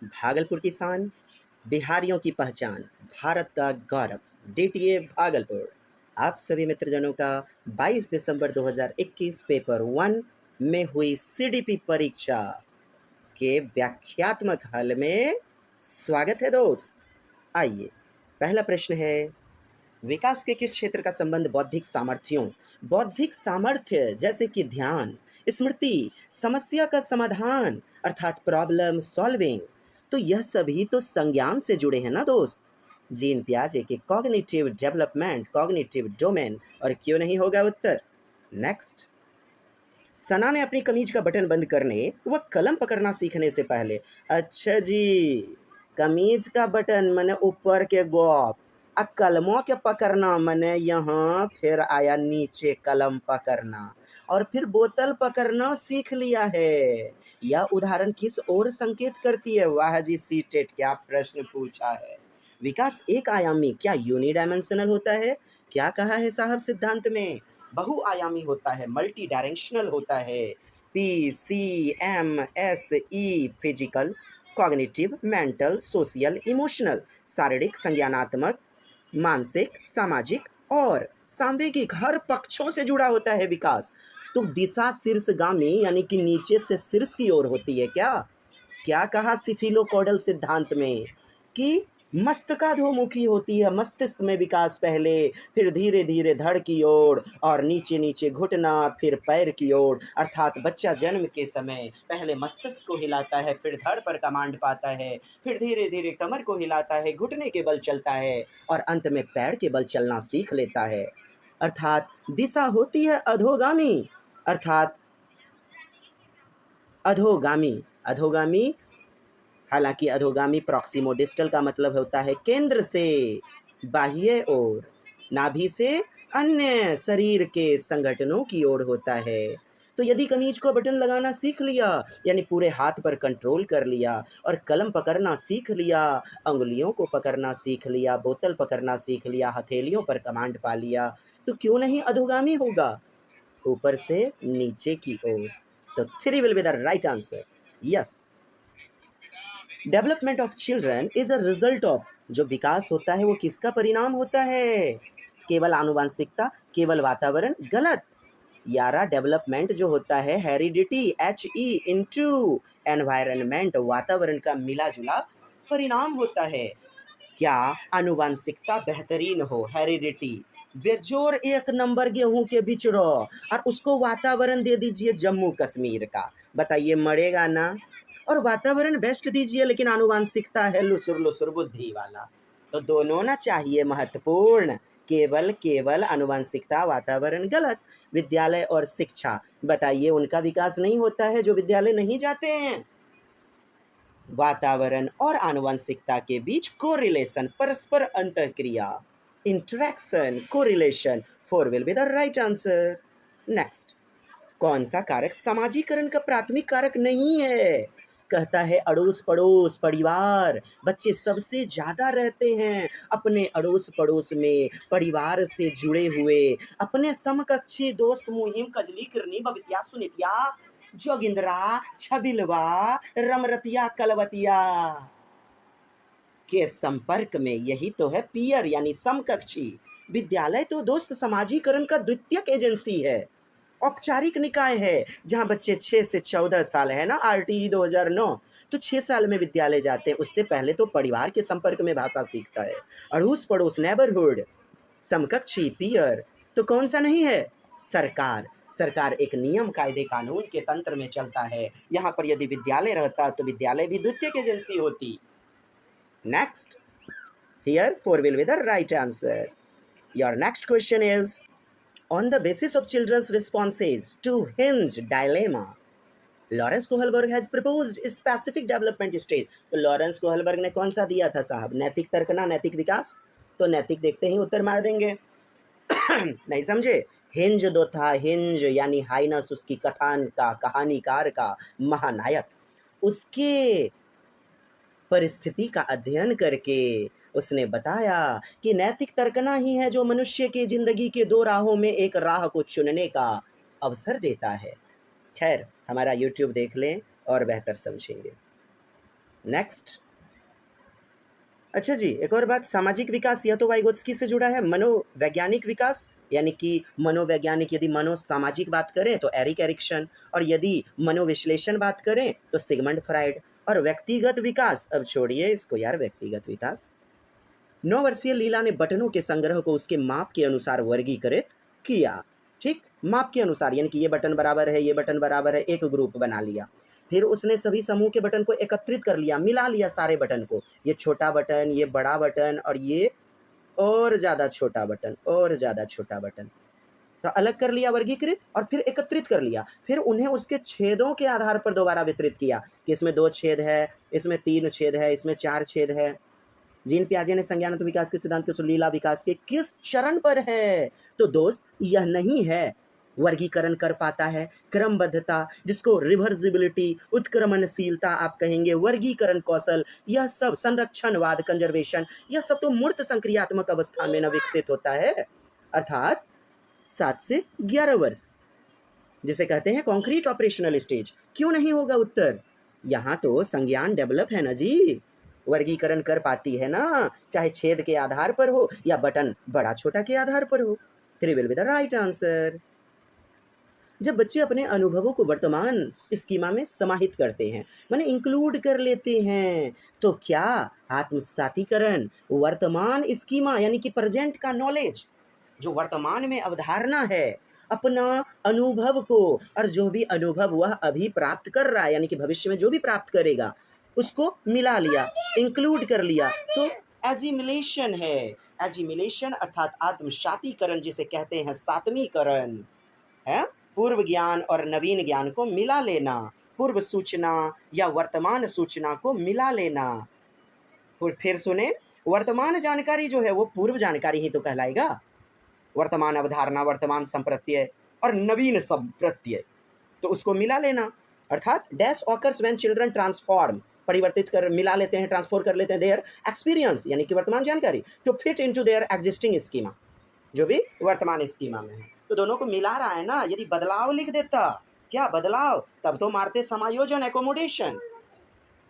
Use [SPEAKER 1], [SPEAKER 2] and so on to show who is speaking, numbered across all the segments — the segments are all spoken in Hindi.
[SPEAKER 1] भागलपुर की शान, बिहारियों की पहचान, भारत का गौरव, डीटीए भागलपुर। आप सभी मित्रजनों का 22 दिसंबर 2021 पेपर 1 में हुई सीडीपी परीक्षा के व्याख्यात्मक हल में स्वागत है दोस्त। आइए, पहला प्रश्न है, विकास के किस क्षेत्र का संबंध बौद्धिक सामर्थ्य जैसे कि ध्यान, स्मृति, समस्या का समाधान अर्थात प्रॉब्लम सॉल्विंग, तो यह सभी तो संज्ञान से जुड़े हैं ना दोस्त। जीन पियाजे के कॉग्निटिव डेवलपमेंट, कॉग्निटिव डोमेन, और क्यों नहीं होगा उत्तर। नेक्स्ट, सना ने अपनी कमीज का बटन बंद करने व कलम पकड़ना सीखने से पहले, अच्छा जी, कमीज का बटन मने ऊपर के गोप, कलमों के पकड़ना मने यहाँ, फिर आया नीचे कलम पकड़ना, और फिर बोतल पकड़ना सीख लिया है। यह उदाहरण किस ओर संकेत करती है। वाह जी सीटेट, क्या प्रश्न पूछा है। विकास एक आयामी क्या यूनिडायमेंशनल होता है। क्या कहा है साहब सिद्धांत में, बहुआयामी होता है, मल्टी डायरेक्शनल होता है। PCMSE physical, cognitive, mental, social, emotional, शारीरिक, संज्ञानात्मक, मानसिक, सामाजिक और सांवेगिक, हर पक्षों से जुड़ा होता है विकास। तो दिशा शीर्षगामी यानी कि नीचे से शीर्ष की ओर होती है। क्या कहा सिफिलोकोडल सिद्धांत में कि मस्तकाधोमुखी होती है, मस्तिष्क में विकास पहले, फिर धीरे धीरे धड़ की ओर, और नीचे नीचे घुटना, फिर पैर की ओर। अर्थात बच्चा जन्म के समय पहले मस्तिष्क को हिलाता है, फिर धड़ पर कमांड पाता है, फिर धीरे धीरे कमर को हिलाता है, घुटने के बल चलता है, और अंत में पैर के बल चलना सीख लेता है। अर्थात दिशा होती है अधोगामी, अर्थात अधोगामी। हालांकि अधोगामी प्रॉक्सिमो डिस्टल का मतलब होता है केंद्र से बाह्य ओर, नाभि से अन्य शरीर के संगठनों की ओर होता है। तो यदि कमीज को बटन लगाना सीख लिया, यानी पूरे हाथ पर कंट्रोल कर लिया, और कलम पकड़ना सीख लिया, अंगुलियों को पकड़ना सीख लिया, बोतल पकड़ना सीख लिया, हथेलियों पर कमांड पा लिया, तो क्यों नहीं अधोगामी होगा, ऊपर से नीचे की ओर। तो 3 will be the right answer. Yes, development of children is a result of, जो विकास होता है वो किसका परिणाम होता है। केवल आनुवांशिकता, केवल वातावरण, गलत। यारा डेवलपमेंट जो होता है हेरिडिटी, HE इनटू एनवायरनमेंट, वातावरण का मिला जुला परिणाम होता है। क्या आनुवांशिकता बेहतरीन हो, हेरिडिटी, बेजोर 1 नंबर गेहूं के बिचड़ो, और उसको वातावरण दे दीजिए जम्मू कश्मीर का, बताइए मरेगा ना। और वातावरण बेस्ट दीजिए लेकिन आनुवांशिकता है लुसुर लुसुर बुद्धि वाला, तो दोनों ना चाहिए महत्वपूर्ण। केवल आनुवांशिकता, वातावरण, गलत। विद्यालय और शिक्षा, बताइए उनका विकास नहीं होता है जो विद्यालय नहीं जाते हैं। वातावरण और आनुवंशिकता के बीच कोरिलेशन, परस्पर अंतःक्रिया, interaction, correlation, 4 will be the right answer. Next, कौन सा कारक समाजीकरण का प्राथमिक कारक नहीं है। कहता है अड़ोस पड़ोस, परिवार, बच्चे सबसे ज्यादा रहते हैं अपने अड़ोस पड़ोस में, परिवार से जुड़े हुए, अपने समकक्षी दोस्त, मुहिम, कजली, किरनी, बबितिया, सुनितिया, जोगिंद्रा, छबिलवा, रमरतिया, कलवतिया के संपर्क में। यही तो है पीयर यानी समकक्षी। विद्यालय तो दोस्त समाजीकरण का द्वितीयक एजेंसी है, औपचारिक निकाय है, जहां बच्चे 6 से 14 साल है ना, RTE 2009, तो 6 साल में विद्यालय जाते हैं। उससे पहले तो परिवार के संपर्क में भाषा सीखता है। अड़ोस पड़ोस, नेबरहुड, समकक्षी, पीयर, तो कौन सा नहीं है, सरकार एक नियम कायदे कानून के तंत्र में चलता है। यहाँ पर यदि विद्यालय रहता तो विद्यालय भी द्वितीयक एजेंसी होती। Next, here 4 will be the right answer. Your next question is, on the basis of children's responses to Hinge dilemma, Lawrence Kohlberg has proposed specific development stage. तो लॉरेंस कोहलबर्ग ने कौन सा दिया था साहब, नैतिक तर्कना, नैतिक विकास। तो नैतिक देखते ही उत्तर मार देंगे। नहीं समझे, हिंज दो था, हिंज यानी हाइनस, उसकी कथान का, कहानीकार का महानायक, उसके परिस्थिति का अध्ययन करके उसने बताया कि नैतिक तर्कना ही है जो मनुष्य के जिंदगी के 2 राहों में एक राह को चुनने का अवसर देता है। खैर, हमारा YouTube देख लें और बेहतर समझेंगे। नेक्स्ट। अच्छा जी, एक और बात, सामाजिक विकास यह तो वाइगोत्स्की से जुड़ा है। मनोवैज्ञानिक विकास यानी कि मनोवैज्ञानिक, यदि मनोसामाजिक बात करें तो एरिक एरिक्सन, और यदि मनोविश्लेषण बात करें तो सिगमंड फ्राइड। और व्यक्तिगत विकास, अब छोड़िए इसको यार, व्यक्तिगत विकास 9 वर्षीय लीला ने बटनों के संग्रह को उसके माप के अनुसार वर्गीकृत किया। ठीक, माप के अनुसार, यानी कि ये बटन बराबर है, ये बटन बराबर है, एक ग्रुप बना लिया। फिर उसने सभी समूह के बटन को एकत्रित कर लिया, मिला लिया सारे बटन को, ये छोटा बटन, ये बड़ा बटन, और ये और ज़्यादा छोटा बटन, और ज़्यादा छोटा बटन, तो अलग कर लिया, वर्गीकृत, और फिर एकत्रित कर लिया। फिर उन्हें उसके छेदों के आधार पर दोबारा वितरित किया कि इसमें 2 छेद है, इसमें 3 छेद है, इसमें 4 छेद है। जीन पियाजे ने संज्ञानात्मक विकास के सिद्धांत के लीला विकास के किस चरण पर है? तो दोस्त, यह नहीं है वर्गीकरण कर पाता है, क्रमबद्धता, जिसको रिवर्सिबिलिटी, उत्क्रमणशीलता आप कहेंगे, वर्गीकरण कौशल, यह सब, संरक्षणवाद, कंजर्वेशन, यह सब तो मूर्त संक्रियात्मक अवस्था में न विकसित होता है, अर्थात 7 से 11 वर्ष, जिसे कहते हैं कॉन्क्रीट ऑपरेशनल स्टेज। क्यों नहीं होगा उत्तर? यहाँ तो संज्ञान डेवलप है ना जी, वर्गीकरण कर पाती है ना, चाहे छेद के आधार पर हो या बटन बड़ा छोटा के आधार पर हो। 3 will be the right answer. जब बच्चे अपने अनुभवों को वर्तमान स्कीमा में समाहित करते हैं, माने इंक्लूड कर लेते हैं, तो क्या आत्मसातीकरण वर्तमान स्कीमा यानी कि प्रेजेंट का नॉलेज, जो वर्तमान में अवधारणा है, अपना अनुभव को, और जो भी अनुभव वह अभी प्राप्त कर रहा है यानी कि भविष्य में जो भी प्राप्त करेगा, उसको मिला लिया, इंक्लूड कर लिया, तो एजिमिलेशन है। एजिमिलेशन अर्थात आत्मसातीकरण, जिसे कहते हैं सातवीकरण है, पूर्व ज्ञान और नवीन ज्ञान को मिला लेना, पूर्व सूचना या वर्तमान सूचना को मिला लेना। और फिर सुने, वर्तमान जानकारी जो है वो पूर्व जानकारी ही तो कहलाएगा, वर्तमान अवधारणा, वर्तमान संप्रत्यय और नवीन संप्रत्यय, तो उसको मिला लेना, अर्थात dash occurs when children transform, परिवर्तित कर, मिला लेते हैं, ट्रांसफॉर कर लेते हैं देयर एक्सपीरियंस यानी कि वर्तमान जानकारी, to fit into their existing schema, जो भी वर्तमान स्कीमा में है। तो दोनों को मिला रहा है ना। यदि बदलाव लिख देता, क्या बदलाव, तब तो मारते समायोजन, एकोमोडेशन।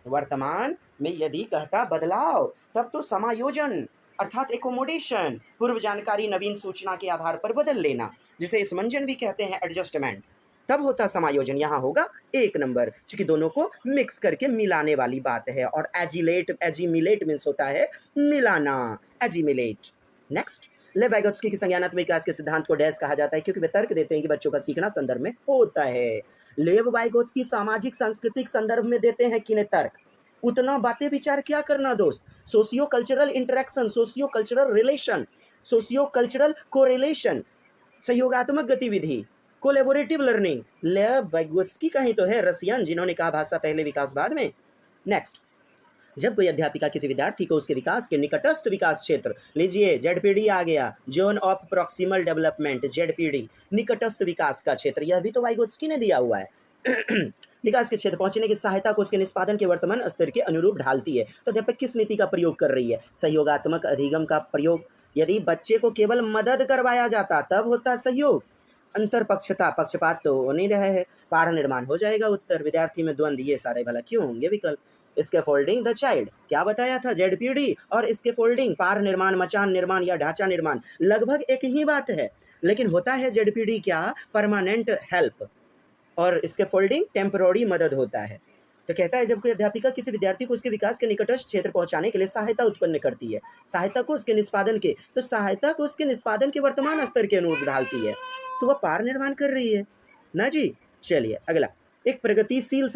[SPEAKER 1] वर्तमान में यदि कहता बदलाव, तब तो समायोजन अर्थात एकोमोडेशन, पूर्व जानकारी नवीन सूचना के आधार पर बदल लेना, जिसे समंजन भी कहते हैं, एडजस्टमेंट, तब होता समायोजन। यहाँ होगा 1 नंबर, क्योंकि दोनों को मिक्स करके मिलाने वाली बात है। और एजिलेट, एजिमिलेट मीन्स होता है मिलाना, एजिमिलेट। नेक्स्ट, लेव वाइगोत्स्की की संज्ञानात्मक विकास के सिद्धांत को डैश कहा जाता है, क्योंकि वे तर्क देते हैं कि बच्चों का सीखना संदर्भ में होता है। लेव वाइगोत्स्की सामाजिक सांस्कृतिक संदर्भ में देते हैं किन्हें तर्क, उतना बातें विचार क्या करना दोस्त। Socio cultural interaction, socio cultural relation, socio cultural correlation, सहयोगात्मक गतिविधि, कोलैबोरेटिव लर्निंग, लेव वाइगोत्स्की का ही तो है, रसियन, जिन्होंने कहा भाषा पहले विकास बाद में। नेक्स्ट, जब कोई अध्यापिका किसी विद्यार्थी को उसके विकास के निकटस्थ विकास क्षेत्र, लीजिए जेडपीडी आ गया, zone of proximal development, ZPD, निकटस्थ विकास का क्षेत्र, यह भी तो वाइगोत्स्की ने दिया हुआ है। विकास के क्षेत्र पहुंचने की सहायता को उसके निष्पादन के वर्तमान स्तर के अनुरूप ढालती है। तो अध्यापक किस नीति का प्रयोग कर रही है? सहयोगात्मक अधिगम का प्रयोग। यदि बच्चे को केवल मदद करवाया जाता तब होता सहयोग। अंतर पक्षता, पक्षपात तो हो नहीं रहा है, पाठ निर्माण हो जाएगा उत्तर। विद्यार्थी में द्वंद्व, ये सारे भला क्यों होंगे विकल्प। इसके फोल्डिंग द चाइल्ड, क्या बताया था, जेडपीडी, और इसके फोल्डिंग पार निर्माण, मचान निर्माण या ढांचा निर्माण, लगभग एक ही बात है, लेकिन होता है जेडपीडी क्या, परमानेंट हेल्प, और इसके फोल्डिंग टेम्पररी मदद होता है। तो कहता है, जब कोई अध्यापिका किसी विद्यार्थी को उसके विकास के निकटस्थ क्षेत्र पहुंचाने के लिए सहायता उत्पन्न करती है, सहायता को उसके निष्पादन के, तो सहायता को उसके निष्पादन के वर्तमान स्तर के अनुरूप ढालती है, तो वह पार निर्माण कर रही है ना जी। चलिए अगला, एक प्रगतिशील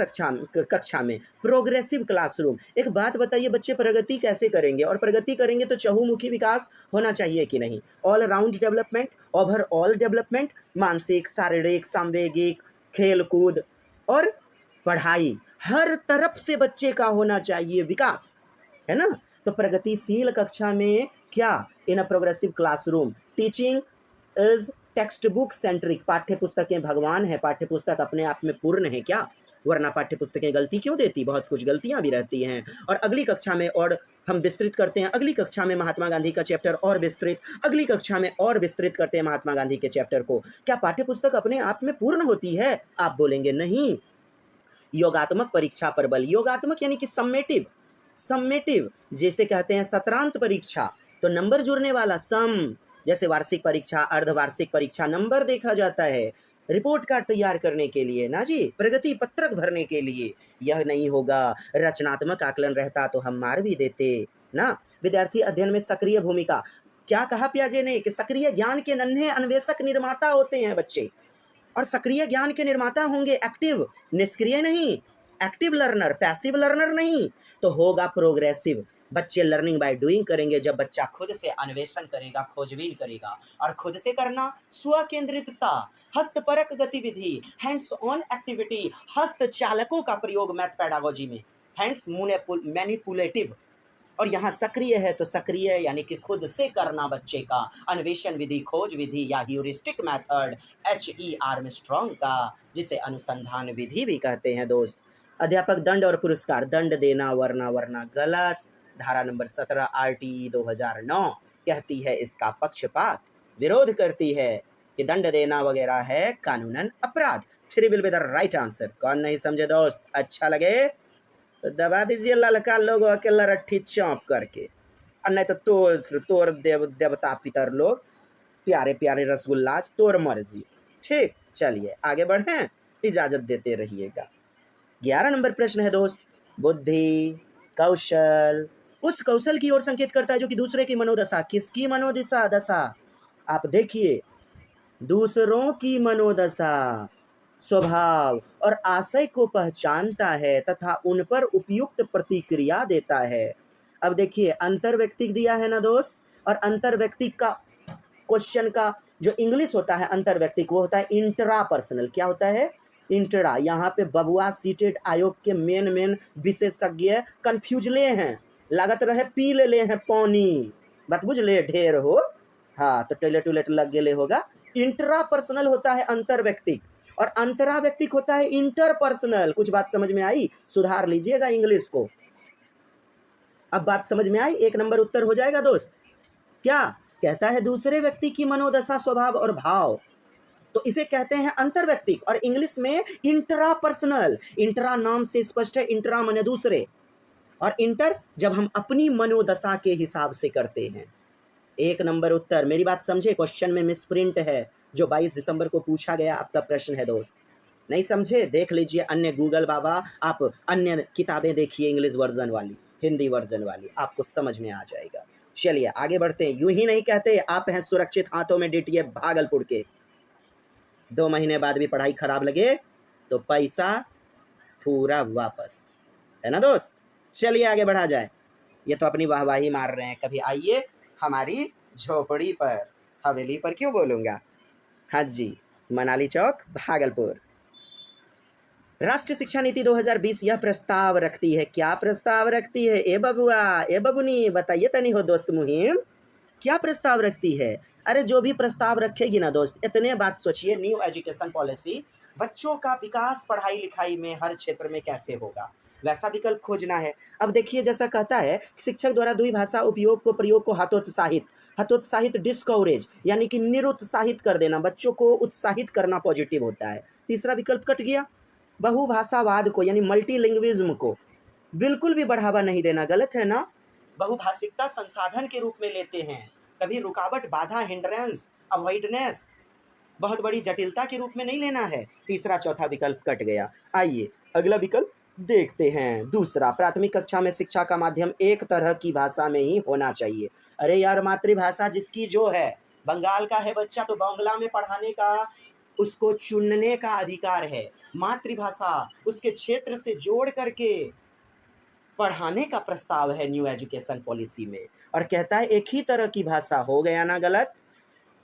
[SPEAKER 1] कक्षा में, प्रोग्रेसिव क्लासरूम। एक बात बताइए, बच्चे प्रगति कैसे करेंगे, और प्रगति करेंगे तो चहुमुखी विकास होना चाहिए कि नहीं, all round development, overall development, मानसिक, शारीरिक, सांवेगिक, खेल कूद और पढ़ाई, हर तरफ से बच्चे का होना चाहिए विकास, है ना। तो प्रगतिशील कक्षा में क्या, in a progressive classroom teaching is textbook centric, पाठ्य पुस्तकें भगवान है, पाठ्य पुस्तक अपने आप में पूर्ण है क्या, वरना पाठ्य पुस्तकें गलती क्यों देती, बहुत कुछ गलतियां भी रहती हैं। और अगली कक्षा में और हम विस्तृत करते हैं, अगली कक्षा में महात्मा गांधी का चैप्टर और विस्तृत, अगली कक्षा में और विस्तृत करते हैं महात्मा गांधी के चैप्टर को। क्या पाठ्य पुस्तक अपने आप में पूर्ण होती है? आप बोलेंगे नहीं, योगात्मक परीक्षा पर बल, योगात्मक यानी कि सम्मेटिव, सम्मेटिव जैसे कहते हैं सत्रांत परीक्षा तो नंबर जुड़ने वाला सम, जैसे वार्षिक परीक्षा, अर्धवार्षिक परीक्षा नंबर देखा जाता है, रिपोर्ट कार्ड तैयार करने के लिए ना जी, प्रगति पत्रक भरने के लिए। यह नहीं होगा, रचनात्मक आकलन रहता तो हम मार भी देते ना। विद्यार्थी अध्ययन में सक्रिय भूमिका, क्या कहा पियाजे ने कि सक्रिय ज्ञान के नन्हे अन्वेषक निर्माता होते हैं बच्चे, और सक्रिय ज्ञान के निर्माता होंगे एक्टिव, निष्क्रिय नहीं, एक्टिव लर्नर, पैसिव लर्नर नहीं। तो होगा प्रोग्रेसिव, बच्चे लर्निंग बाय डूइंग करेंगे जब बच्चा खुद से अन्वेषण करेगा, खोजबीन करेगा। और खुद से करना, स्व केंद्रितता, हस्तपरक गतिविधि, हैंड्स ऑन एक्टिविटी, हस्त चालकों का प्रयोग मैथ पेडागोजी में, हैंड्स मैनिपुलेटिव। और यहाँ सक्रिय है तो सक्रिय यानी कि खुद से करना बच्चे का, अन्वेषण विधि, खोज विधि या ह्यूरिस्टिक मेथड HE आर्मस्ट्रॉन्ग का, जिसे अनुसंधान विधि भी कहते हैं दोस्त। अध्यापक दंड और पुरस्कार, दंड देना वरना वरना गलत। धारा नंबर 17 RTE 2009 कहती है इसका पक्षपात, विरोध करती है कि दंड देना वगैरह है कानूनन अपराध। 3 will be the right answer. कौन नहीं समझे दोस्त? अच्छा लगे तो दबा दीजिए ललका लोगों के लरट्ठी चौंप करके, और नहीं तो तोर देवता पितर लोग प्यारे प्यारे रसगुल्ला, तोर मर्जी। ठीक, चलिए आगे बढ़ें, इजाजत देते रहिएगा। 11 नंबर प्रश्न है दोस्त, बुद्धि, कौशल उस कौशल की ओर संकेत करता है जो कि दूसरे की मनोदशा, किसकी मनोदशा दशा? आप देखिए, दूसरों की मनोदशा, स्वभाव और आशय को पहचानता है तथा उन पर उपयुक्त प्रतिक्रिया देता है। अब देखिए अंतर्व्यक्तिक दिया है ना दोस्त, और अंतर्व्यक्तिक का क्वेश्चन का जो इंग्लिश होता है अंतर्व्यक्तिक, वो होता है इंट्रा पर्सनल। क्या होता है? इंट्रा। यहाँ पे बबुआ सीटेड आयोग के मेन विशेषज्ञ कंफ्यूज ले हैं, लागत रहे पी ले हैं पानी, बात बुझ ले ढेर हो, हाँ तो टॉयलेट उलेट लग गए होगा। इंट्रा पर्सनल होता है अंतर्व्यक्तिक, और अंतराव्यक्तिक होता है इंटरपर्सनल। कुछ बात समझ में आई? सुधार लीजिएगा इंग्लिश को। अब बात समझ में आई? 1 नंबर उत्तर हो जाएगा दोस्त। क्या कहता है? दूसरे व्यक्ति की मनोदशा, स्वभाव और भाव, तो इसे कहते हैं अंतर्व्यक्तिक, और इंग्लिश में इंट्रापर्सनल। इंट्रा नाम से स्पष्ट है, इंट्रा माने दूसरे, और इंटर जब हम अपनी मनोदशा के हिसाब से करते हैं। 1 नंबर उत्तर। मेरी बात समझे? क्वेश्चन में मिसप्रिंट है जो 22 दिसंबर को पूछा गया आपका प्रश्न है दोस्त। नहीं समझे? देख लीजिए अन्य गूगल बाबा, आप अन्य किताबें देखिए, इंग्लिश वर्जन वाली, हिंदी वर्जन वाली, आपको समझ में आ जाएगा। चलिए आगे बढ़ते हैं। यूं ही नहीं कहते आप हैं सुरक्षित हाथों में DTA भागलपुर के। 2 महीने बाद भी पढ़ाई खराब लगे तो पैसा पूरा वापस, है ना दोस्त? चलिए आगे बढ़ा जाए। ये तो अपनी वाहवाही मार रहे हैं, कभी आइए हमारी झोपड़ी पर, हवेली पर क्यों बोलूँगा, हाँ जी, मनाली चौक भागलपुर। राष्ट्रीय शिक्षा नीति 2020 यह प्रस्ताव रखती है, क्या प्रस्ताव रखती है? ए बबुआ, ए बबुनी, बताइए तनी हो दोस्त मुहिम, क्या प्रस्ताव रखती है? अरे जो भी प्रस्ताव रखेगी ना दोस्त, इतने बात सोचिए, न्यू एजुकेशन पॉलिसी, बच्चों का विकास पढ़ाई लिखाई में हर क्षेत्र में कैसे होगा, वैसा विकल्प खोजना है। अब देखिए जैसा कहता है, शिक्षक द्वारा द्विभाषा उपयोग को, प्रयोग को हतोत्साहित, हतोत्साहित डिस्कवरेज यानी कि निरुत्साहित कर देना, बच्चों को उत्साहित करना पॉजिटिव होता है। तीसरा विकल्प कट गया। बहुभाषावाद को यानी मल्टीलिंग्विज्म को बिल्कुल भी बढ़ावा नहीं देना, गलत है ना। बहुभाषिकता संसाधन के रूप में लेते हैं, कभी रुकावट, बाधा, हिंड्रेंस, अवॉइडनेस, बहुत बड़ी जटिलता के रूप में नहीं लेना है। तीसरा चौथा विकल्प कट गया। आइए अगला विकल्प देखते हैं। दूसरा, प्राथमिक कक्षा में शिक्षा का माध्यम एक तरह की भाषा में ही होना चाहिए। अरे यार, मातृभाषा जिसकी जो है, बंगाल का है बच्चा तो बांग्ला में पढ़ाने का उसको चुनने का अधिकार है। मातृभाषा उसके क्षेत्र से जोड़ करके पढ़ाने का प्रस्ताव है न्यू एजुकेशन पॉलिसी में, और कहता है एक ही तरह की भाषा। हो गया ना गलत?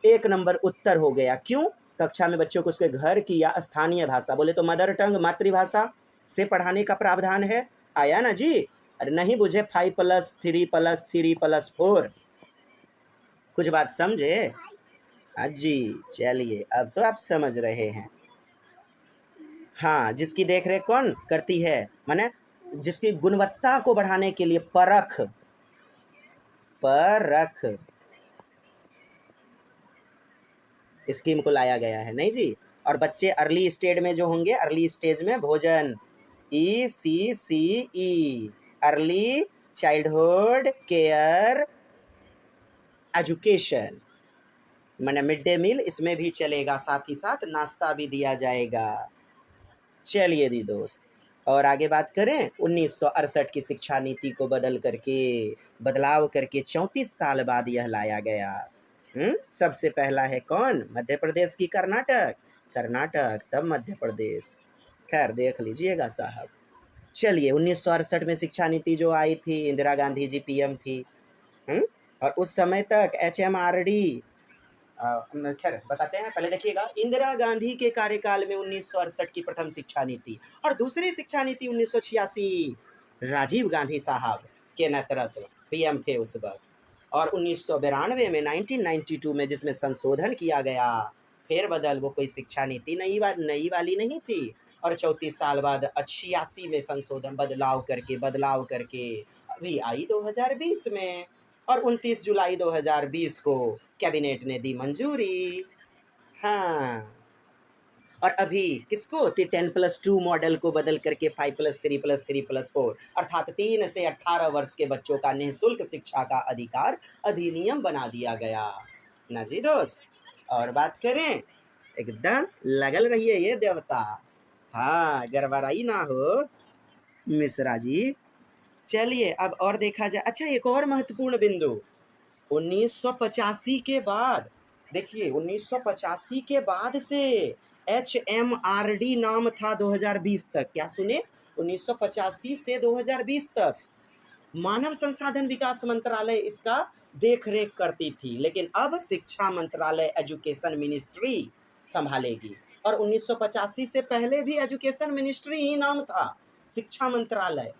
[SPEAKER 1] 1 नंबर उत्तर हो गया। क्यों? कक्षा में बच्चों को उसके घर की या स्थानीय भाषा, बोले तो मदर टंग, मातृभाषा से पढ़ाने का प्रावधान है। आया ना जी? अरे नहीं बुझे 5+3+3+4, कुछ बात समझे? जी चलिए, अब तो आप समझ रहे हैं। हाँ, जिसकी देख रेख कौन करती है? माने जिसकी गुणवत्ता को बढ़ाने के लिए परख स्कीम को लाया गया है, नहीं जी। और बच्चे अर्ली स्टेज में जो होंगे, अर्ली स्टेज में भोजन, ECCE, early childhood care education, मैंने मिड डे मील इसमें भी चलेगा, साथ ही साथ नाश्ता भी दिया जाएगा। चलिए दी दोस्त, और आगे बात करें 1968 की शिक्षा नीति को बदलाव करके 34 साल बाद यह लाया गया। सबसे पहला है कौन? मध्य प्रदेश की कर्नाटक, कर्नाटक तब मध्य प्रदेश, खैर देख लीजिएगा साहब। चलिए 1968 में शिक्षा नीति जो आई थी, इंदिरा गांधी जी पीएम थी। और उस समय तक HMRD, खैर बताते हैं, पहले देखिएगा इंदिरा गांधी के कार्यकाल में 1968 की प्रथम शिक्षा नीति, और दूसरी शिक्षा नीति 1986 राजीव गांधी साहब के नेतृत्व, पीएम थे उस वक्त। और 1992 में 1992 में जिसमें संशोधन किया गया, फेरबदल, वो कोई शिक्षा नीति नई वाली नहीं थी। और 34 साल बाद 86 में संशोधन बदलाव करके अभी आई 2020 में, और 29 जुलाई 2020 को कैबिनेट ने दी मंजूरी। हाँ, और अभी किसको? 10+2 मॉडल को बदल करके 5+3+3+4 अर्थात 3 से 18 वर्ष के बच्चों का निःशुल्क शिक्षा का अधिकार अधिनियम बना दिया गया ना जी दोस्त। और बात करें, एकदम लगल रहिए ये देवता, हाँ गड़बड़ाई ना हो मिश्रा जी। चलिए अब और देखा जाए, अच्छा एक और महत्वपूर्ण बिंदु, 1985 के बाद, देखिए 1985 के बाद से HMRD नाम था 2020 तक, क्या सुने, 1985 से 2020 तक मानव संसाधन विकास मंत्रालय इसका देख रेख करती थी, लेकिन अब शिक्षा मंत्रालय एजुकेशन मिनिस्ट्री संभालेगी। और 1985 से पहले भी एजुकेशन मिनिस्ट्री ही नाम था, शिक्षा मंत्रालय,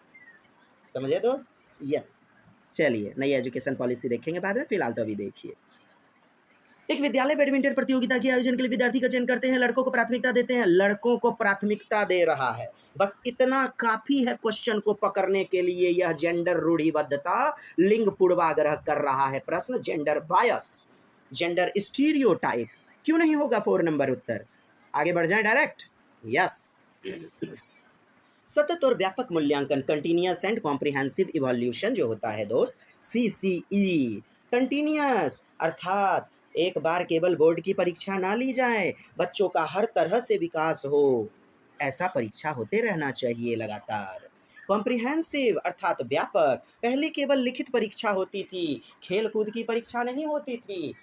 [SPEAKER 1] समझे दोस्त? यस। चलिए नई एजुकेशन पॉलिसी देखेंगे बाद में, फिलहाल तो अभी देखिए। एक विद्यालय बैडमिंटन प्रतियोगिता के आयोजन के लिए विद्यार्थी का चयन करते हैं, लड़कों को प्राथमिकता देते हैं, लड़कों को प्राथमिकता दे रहा है, बस इतना काफी है क्वेश्चन को पकड़ने के लिए। यह जेंडर रूढ़िबद्धता, लिंग पूर्वाग्रह कर रहा है प्रश्न, जेंडर बायस, जेंडर स्टीरियोटाइप, क्यों नहीं होगा 4 नंबर उत्तर। आगे बढ़ जाए डायरेक्ट। यस। सतत और व्यापक मूल्यांकन, कंटिन्यूअस एंड कॉम्प्रिहेंसिव इवोल्यूशन जो होता है दोस्त, CCE, कंटिन्यूअस अर्थात एक बार केवल बोर्ड की परीक्षा ना ली जाए, बच्चों का हर तरह से विकास हो, ऐसा परीक्षा होते रहना चाहिए लगातार। कॉम्प्रिहेंसिव अर्थात व्यापक, पहले केवल लिखित परीक्षा होती थी, खेल कूद की परीक्षा नहीं होती थी।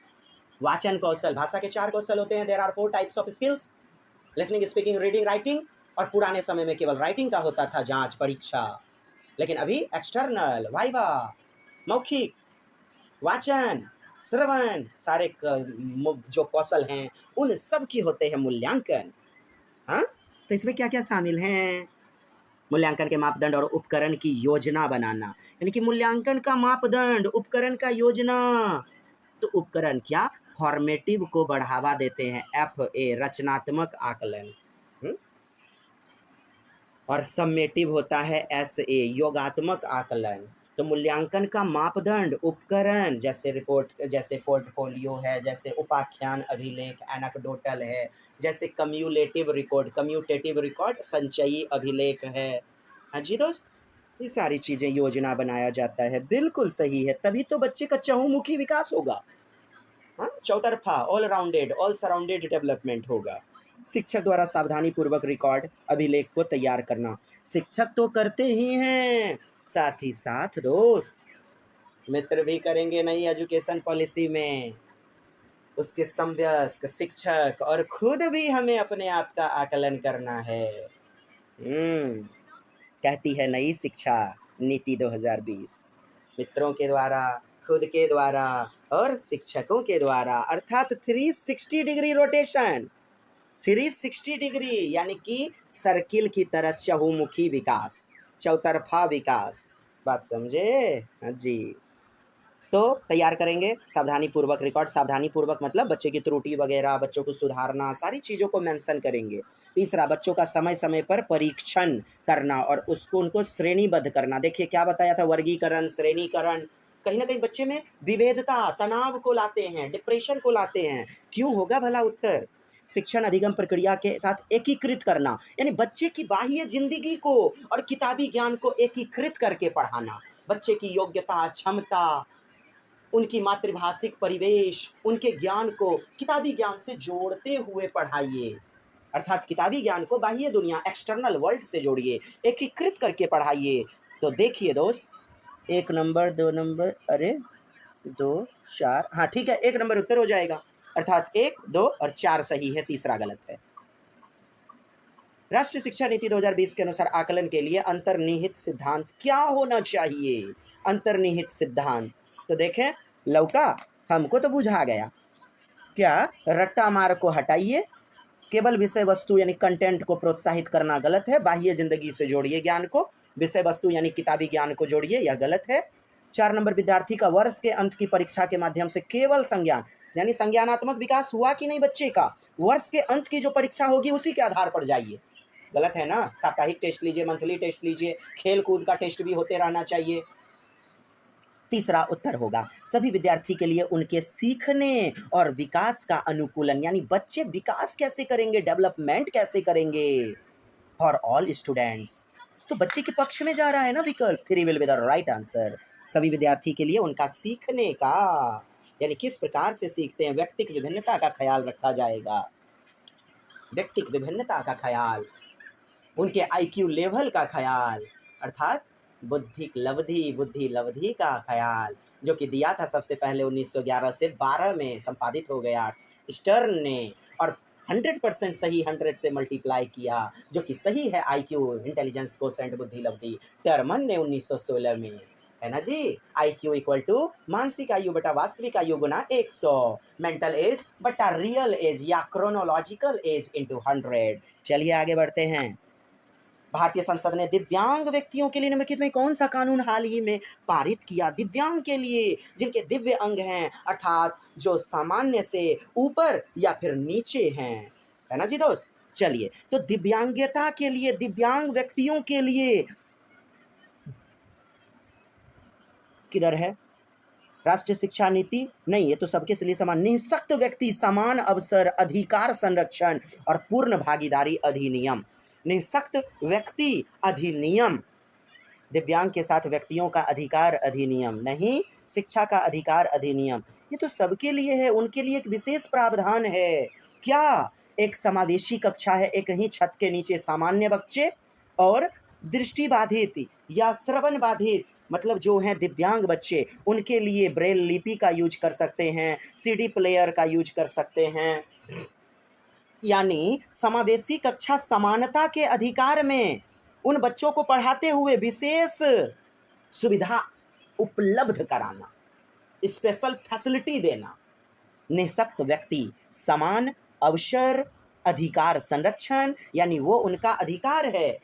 [SPEAKER 1] वाचन कौशल, भाषा के 4 कौशल होते हैं, there are 4 types of skills, listening, speaking, reading, writing. और पुराने समय में केवल राइटिंग का होता था जांच परीक्षा, लेकिन अभी एक्सटर्नल, वाइवा, मौखिक, वाचन, श्रवण, सारे जो कौशल हैं उन सब की होते हैं मूल्यांकन। हाँ, तो इसमें क्या क्या शामिल हैं? मूल्यांकन के मापदंड और उपकरण की योजना बनाना, यानी कि मूल्यांकन का मापदंड, उपकरण का योजना। तो उपकरण क्या? फॉर्मेटिव को बढ़ावा देते हैं, FA रचनात्मक आकलन, और सम्मेटिव होता है SA योगात्मक आकलन। तो मूल्यांकन का मापदंड, उपकरण, जैसे रिपोर्ट, जैसे पोर्टफोलियो है, जैसे उपाख्यान अभिलेख एनेक्डोटल है, जैसे कम्यूटेटिव रिकॉर्ड संचयी अभिलेख है। हाँ जी दोस्त, ये सारी चीज़ें योजना बनाया जाता है, बिल्कुल सही है, तभी तो बच्चे का चहुमुखी विकास होगा। हाँ, चौतरफा, all rounded, all surrounded development होगा। शिक्षक द्वारा सावधानी पूर्वक रिकॉर्ड अभिलेख को तैयार करना, शिक्षक तो करते ही हैं, साथ ही साथ दोस्त मित्र भी करेंगे नई एजुकेशन पॉलिसी में, उसके समवयस्क शिक्षक, और खुद भी हमें अपने आप का आकलन करना है। कहती है नई शिक्षा नीति 2020, मित्रों के द्वारा, खुद के द्वारा और शिक्षकों के द्वारा, अर्थात 360 डिग्री रोटेशन, 360 डिग्री यानी कि सर्किल की तरह चहुमुखी विकास, चौतरफा विकास, बात समझे? हाँ जी। तो तैयार करेंगे सावधानी पूर्वक रिकॉर्ड, सावधानी पूर्वक मतलब बच्चे की त्रुटि वगैरह, बच्चों को सुधारना, सारी चीज़ों को मेंशन करेंगे। तीसरा, बच्चों का समय समय पर परीक्षण करना और उनको श्रेणीबद्ध करना। देखिए क्या बताया था, वर्गीकरण, श्रेणीकरण, कहीं ना कहीं बच्चे में विभेदता, तनाव को लाते हैं, डिप्रेशन को लाते हैं, क्यों होगा भला उत्तर? शिक्षण अधिगम प्रक्रिया के साथ एकीकृत करना, यानी बच्चे की बाह्य जिंदगी को और किताबी ज्ञान को एकीकृत करके पढ़ाना। बच्चे की योग्यता, क्षमता, उनकी मातृभाषिक परिवेश, उनके ज्ञान को किताबी ज्ञान से जोड़ते हुए पढ़ाइए। अर्थात किताबी ज्ञान को बाह्य दुनिया, एक्सटर्नल वर्ल्ड से जोड़िए, एकीकृत करके पढ़ाइए। तो देखिए दोस्त, 1 नंबर, 2 नंबर, अरे 2 4, हाँ ठीक है, 1 नंबर उत्तर हो जाएगा। अर्थात 1, 2 और 4 सही है, तीसरा गलत है। राष्ट्रीय शिक्षा नीति 2020 के अनुसार आकलन के लिए अंतर्निहित सिद्धांत क्या होना चाहिए? अंतर्निहित सिद्धांत तो देखें, लौका हमको तो बुझा गया। क्या? रट्टा मार को हटाइए, केवल विषय वस्तु यानी कंटेंट को प्रोत्साहित करना गलत है। बाह्य जिंदगी से जोड़िए ज्ञान को, विषय वस्तु यानी किताबी ज्ञान को जोड़िए, यह गलत है। 4 नंबर, विद्यार्थी का वर्ष के अंत की परीक्षा के माध्यम से केवल संज्ञान यानी संज्ञानात्मक विकास हुआ कि नहीं बच्चे का, वर्ष के अंत की जो परीक्षा होगी उसी के आधार पर जाइए। गलत है ना? साप्ताहिक टेस्ट लीजिए, मंथली टेस्ट लीजिए, खेल कूद का टेस्ट भी होते रहना चाहिए। तीसरा उत्तर होगा सभी विद्यार्थी के लिए उनके सीखने और विकास का अनुकूलन, यानी बच्चे विकास कैसे करेंगे, डेवलपमेंट कैसे करेंगे फॉर ऑल स्टूडेंट्स। तो बच्चे के पक्ष में जा रहा है ना विकल्प, 3 will be the right answer. सभी विद्यार्थी के लिए उनका सीखने का, यानी किस प्रकार से सीखते हैं, व्यक्तिगत विभिन्नता का ख्याल रखा जाएगा। व्यक्तिगत विभिन्नता का ख्याल, उनके IQ लेवल का ख्याल, अर्थात बुद्धि लब्धि का ख्याल, जो कि दिया था सबसे पहले 1911 से 12 में संपादित हो गया स्टर्न ने, और 100% सही 100 से मल्टीप्लाई किया, जो कि सही है IQ, इंटेलिजेंस कोसेंट, बुद्धि लब्धि, टर्मन ने 1916 में, है ना जी। IQ इक्वल टू मानसिक आयु बटा वास्तविक आयु गुना 100, मेंटल एज बटा रियल एज या क्रोनोलॉजिकल एज इंटू 100। चलिए आगे बढ़ते हैं। भारतीय संसद ने दिव्यांग व्यक्तियों के लिए निम्नलिखित में कौन सा कानून हाल ही में पारित किया? दिव्यांग के लिए, जिनके दिव्य अंग हैं, अर्थात जो सामान्य से ऊपर या फिर नीचे हैं, है ना जी दोस्त। चलिए, तो दिव्यांगता के लिए, दिव्यांग व्यक्तियों के लिए किधर है? राष्ट्रीय शिक्षा नीति नहीं, ये तो सबके लिए समान, निःशक्त व्यक्ति समान अवसर अधिकार संरक्षण और पूर्ण भागीदारी अधिनियम, निःशक्त व्यक्ति अधिनियम, दिव्यांग के साथ व्यक्तियों का अधिकार अधिनियम नहीं, शिक्षा का अधिकार अधिनियम, ये तो सबके लिए है, उनके लिए एक विशेष प्रावधान है। क्या? एक समावेशी कक्षा है, एक ही छत के नीचे सामान्य बच्चे और दृष्टिबाधित या श्रवण बाधित, मतलब जो हैं दिव्यांग बच्चे, उनके लिए ब्रेल लिपि का यूज कर सकते हैं, CD प्लेयर का यूज कर सकते हैं, यानी समावेशी कक्षा समानता के अधिकार में उन बच्चों को पढ़ाते हुए विशेष सुविधा उपलब्ध कराना, स्पेशल फैसिलिटी देना। निःशक्त व्यक्ति समान अवसर अधिकार संरक्षण, यानी वो उनका अधिकार है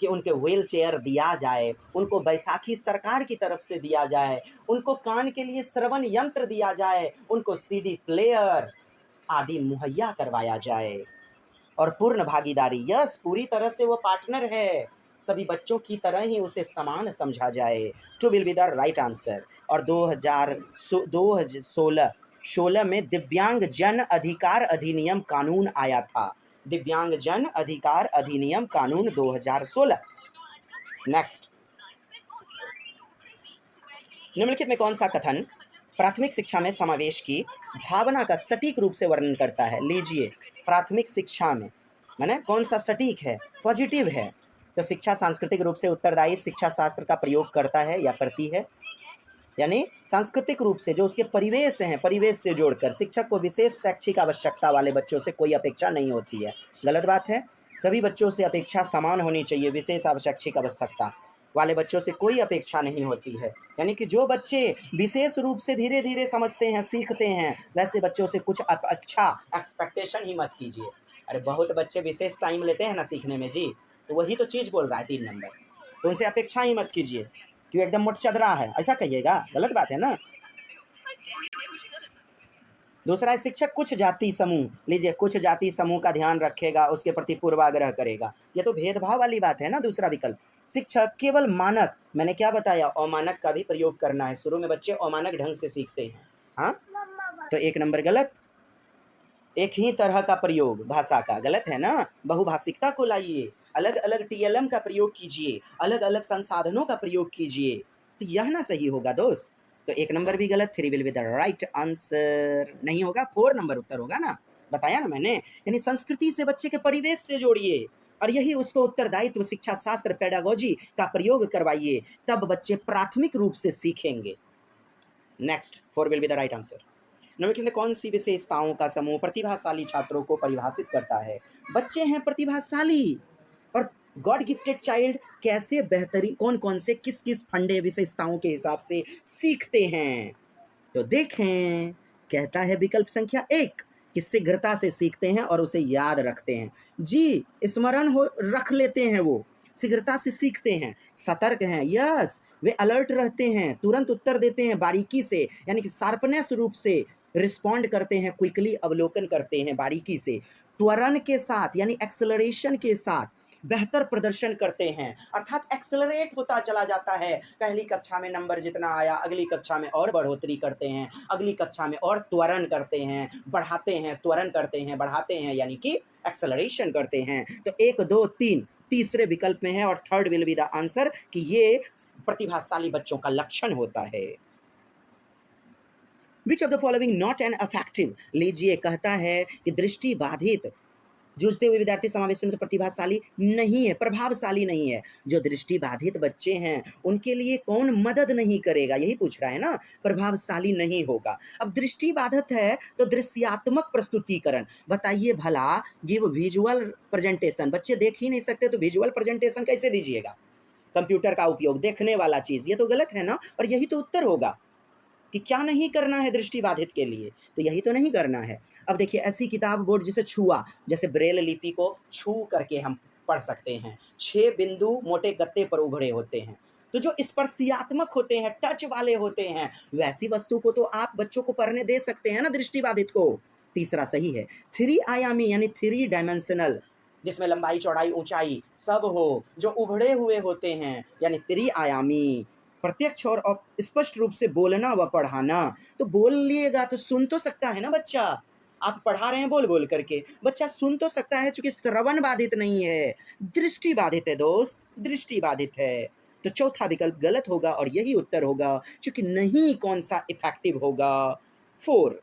[SPEAKER 1] कि उनके व्हील चेयर दिया जाए, उनको बैसाखी सरकार की तरफ से दिया जाए, उनको कान के लिए श्रवण यंत्र दिया जाए, उनको CD प्लेयर आदि मुहैया करवाया जाए। और पूर्ण भागीदारी, यस, पूरी तरह से वो पार्टनर है, सभी बच्चों की तरह ही उसे समान समझा जाए। Two will be the right answer. और 2016 में दिव्यांग जन अधिकार अधिनियम कानून आया था, दिव्यांग जन अधिकार अधिनियम कानून 2016। नेक्स्ट, निम्नलिखित में कौन सा कथन प्राथमिक शिक्षा में समावेश की भावना का सटीक रूप से वर्णन करता है? लीजिए, प्राथमिक शिक्षा में माने कौन सा सटीक है, पॉजिटिव है? तो शिक्षा सांस्कृतिक रूप से उत्तरदायी शिक्षा शास्त्र का प्रयोग करता है या करती है, यानी सांस्कृतिक रूप से जो उसके परिवेश हैं, परिवेश से जोड़कर शिक्षक को विशेष शैक्षिक आवश्यकता वाले बच्चों से कोई अपेक्षा नहीं होती है। गलत बात है, सभी बच्चों से अपेक्षा समान होनी चाहिए, विशेष शैक्षिक आवश्यकता वाले बच्चों से कोई अपेक्षा नहीं होती है, यानी कि जो बच्चे विशेष रूप से धीरे धीरे समझते हैं, सीखते हैं, वैसे बच्चों से कुछ अपेक्षा, एक्सपेक्टेशन ही मत कीजिए। अरे बहुत बच्चे विशेष टाइम लेते हैं ना सीखने में जी, तो वही तो चीज़ बोल रहा है 3 नंबर, तो उनसे अपेक्षा ही मत कीजिए कि वो एकदम मुटचदरा है, ऐसा कहिएगा, गलत बात है ना। दूसरा है शिक्षक कुछ जाति समूह, लीजिए कुछ जाति समूह का ध्यान रखेगा, उसके प्रति पूर्वाग्रह करेगा, ये तो भेदभाव वाली बात है ना। दूसरा विकल्प, शिक्षक केवल मानक, मैंने क्या बताया, अमानक का भी प्रयोग करना है, शुरू में बच्चे अमानक ढंग से सीखते हैं, हाँ, तो 1 नंबर गलत। एक ही तरह का प्रयोग भाषा का गलत है ना, बहुभाषिकता को लाइए, अलग अलग टीएलएम का प्रयोग कीजिए, अलग अलग संसाधनों का प्रयोग कीजिए, तो यह ना सही होगा दोस्त। तो एक नंबर भी गलत, 3 will be the right answer नहीं होगा, 4 नंबर उत्तर होगा ना, बताया ना मैंने। यानी संस्कृति से बच्चे के परिवेश से जोड़िए और यही उसको उत्तरदायित्व शिक्षा शास्त्र पेडागोजी का प्रयोग करवाइए, तब बच्चे प्राथमिक रूप से सीखेंगे। Next 4 will be the right answer. निम्नलिखित कौन सी विशेषताओं का समूह प्रतिभाशाली छात्रों को परिभाषित करता है? बच्चे हैं प्रतिभाशाली और गॉड गिफ्टेड चाइल्ड कैसे बेहतरीन कौन कौन से किस किस फंडे विशेषताओं के हिसाब से सीखते हैं, तो देखें। कहता है विकल्प संख्या 1 कि शीघ्रता से सीखते हैं और उसे याद रखते हैं। जी, स्मरण हो रख लेते हैं, वो शीघ्रता से सीखते हैं, सतर्क हैं, यस, वे अलर्ट रहते हैं, तुरंत उत्तर देते हैं बारीकी से, यानी कि शार्पनेस रूप से रिस्पॉन्ड करते हैं, क्विकली अवलोकन करते हैं बारीकी से, त्वरण के साथ यानी एक्सेलरेशन के साथ बेहतर प्रदर्शन करते हैं, अर्थात एक्सेलरेट होता चला जाता है। पहली कक्षा में नंबर जितना आया अगली कक्षा में और बढ़ोतरी करते हैं, अगली कक्षा में और त्वरण करते हैं, बढ़ाते हैं, त्वरण करते हैं, बढ़ाते हैं, यानी कि एक्सेलरेशन करते हैं। तो 1 2 3 तीसरे विकल्प में है और third will be the answer कि ये प्रतिभाशाली बच्चों का लक्षण होता है। Which of the following not an effective, लीजिए कहता है कि दृष्टि बाधित जूझते हुए विद्यार्थी समावेश में तो प्रतिभाशाली नहीं है, प्रभावशाली नहीं है। जो दृष्टि बाधित बच्चे हैं उनके लिए कौन मदद नहीं करेगा, यही पूछ रहा है ना, प्रभावशाली नहीं होगा। अब दृष्टि बाधित है तो दृश्यात्मक प्रस्तुतिकरण, बताइए भला, गिव विजुअल प्रेजेंटेशन, बच्चे देख ही नहीं सकते तो विजुअल प्रेजेंटेशन कैसे दीजिएगा? कंप्यूटर का उपयोग, देखने वाला चीज, ये तो गलत है ना, और यही तो उत्तर होगा कि क्या नहीं करना है दृष्टिबाधित के लिए, तो यही तो नहीं करना है। अब देखिए ऐसी किताब बोर्ड जिसे छुआ, जैसे ब्रेल लिपि को छू करके हम पढ़ सकते हैं, 6 बिंदु मोटे गत्ते पर उभरे होते हैं, तो जो स्पर्शियात्मक होते हैं, टच वाले होते हैं, वैसी वस्तु को तो आप बच्चों को पढ़ने दे सकते हैं ना दृष्टिबाधित को। तीसरा सही है, 3 आयामी यानी 3 डायमेंशनल, जिसमें लंबाई चौड़ाई ऊंचाई सब हो, जो उभरे हुए होते हैं, यानी 3 आयामी, प्रत्यक्ष और स्पष्ट रूप से बोलना व पढ़ाना। तो बोलिएगा तो सुन तो सकता है ना बच्चा, आप पढ़ा रहे हैं बोल बोल करके, बच्चा सुन तो सकता है, चूंकि श्रवण बाधित नहीं है, दृष्टि बाधित है दोस्त, दृष्टि बाधित है। तो चौथा विकल्प गलत होगा और यही उत्तर होगा, चूंकि नहीं कौन सा इफेक्टिव होगा, 4।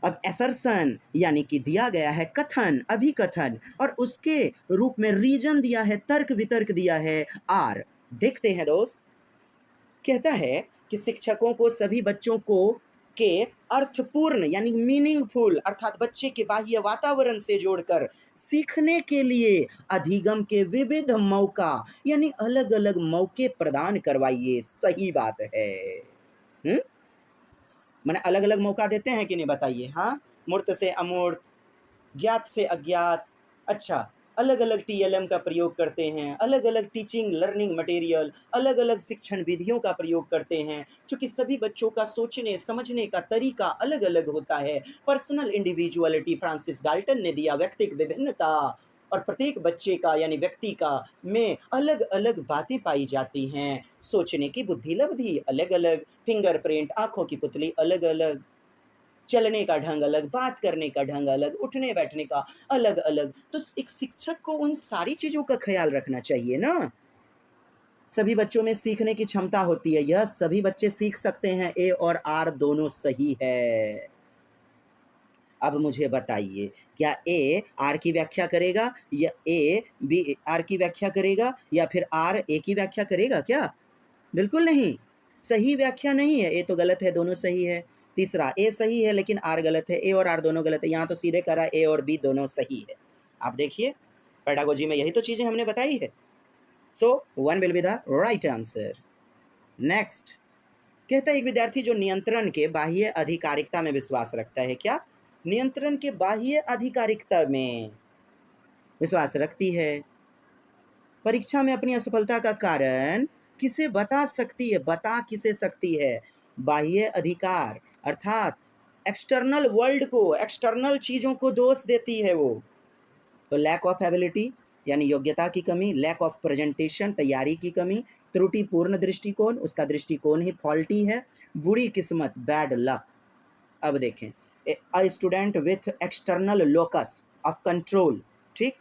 [SPEAKER 1] अब असर्शन यानी कि दिया गया है कथन, अभिकथन, और उसके रूप में रीजन दिया है, तर्क वितर्क दिया है, आर। देखते हैं दोस्त, कहता है कि शिक्षकों को सभी बच्चों को के अर्थपूर्ण यानी मीनिंगफुल, अर्थात बच्चे के बाह्य वातावरण से जोड़कर सीखने के लिए अधिगम के विविध मौका यानी अलग अलग मौके प्रदान करवाइए। सही बात है। मैंने अलग अलग मौका देते हैं कि नहीं, बताइए। हाँ, मूर्त से अमूर्त, ज्ञात से अज्ञात, अच्छा, अलग अलग टीएलएम का प्रयोग करते हैं, अलग अलग टीचिंग लर्निंग मटेरियल, अलग अलग शिक्षण विधियों का प्रयोग करते हैं, चूंकि सभी बच्चों का सोचने समझने का तरीका अलग अलग होता है। पर्सनल इंडिविजुअलिटी फ्रांसिस गाल्टन ने दिया, व्यक्तिगत विभिन्नता, और प्रत्येक बच्चे का यानी व्यक्ति का में अलग अलग बातें पाई जाती हैं, सोचने की बुद्धि लब्धि अलग अलग, फिंगरप्रिंट, आंखों की पुतली अलग अलग, चलने का ढंग अलग, बात करने का ढंग अलग, उठने बैठने का अलग अलग। तो एक शिक्षक को उन सारी चीजों का ख्याल रखना चाहिए ना। सभी बच्चों में सीखने की क्षमता होती है, यह सभी बच्चे सीख सकते हैं, ए और आर दोनों सही है। अब मुझे बताइए, क्या ए आर की व्याख्या करेगा या ए बी आर की व्याख्या करेगा या फिर आर ए की व्याख्या करेगा? क्या, बिल्कुल नहीं, सही व्याख्या नहीं है, ए तो गलत है, दोनों सही है। तीसरा, ए सही है लेकिन आर गलत है, ए और आर दोनों गलत है, यहाँ तो सीधे करा ए और बी दोनों सही है। आप देखिए पेडागोजी में यही तो चीजें हमने बताई है। सो 1 will be the right answer. Next, कहता है एक विद्यार्थी जो नियंत्रण के बाह्य आधिकारिकता में विश्वास रखता है, क्या, नियंत्रण के बाह्य आधिकारिकता में विश्वास रखती है, परीक्षा में अपनी असफलता का कारण किसे बता सकती है, बता किसे सकती है? बाह्य अधिकार, अर्थात एक्सटर्नल वर्ल्ड को, एक्सटर्नल चीजों को दोष देती है वो। तो लैक ऑफ एबिलिटी यानी योग्यता की कमी, लैक ऑफ प्रेजेंटेशन तैयारी की कमी, त्रुटिपूर्ण दृष्टिकोण, उसका दृष्टिकोण ही फॉल्टी है, बुरी किस्मत बैड लक। अब देखें, a student with external locus of control, ठीक,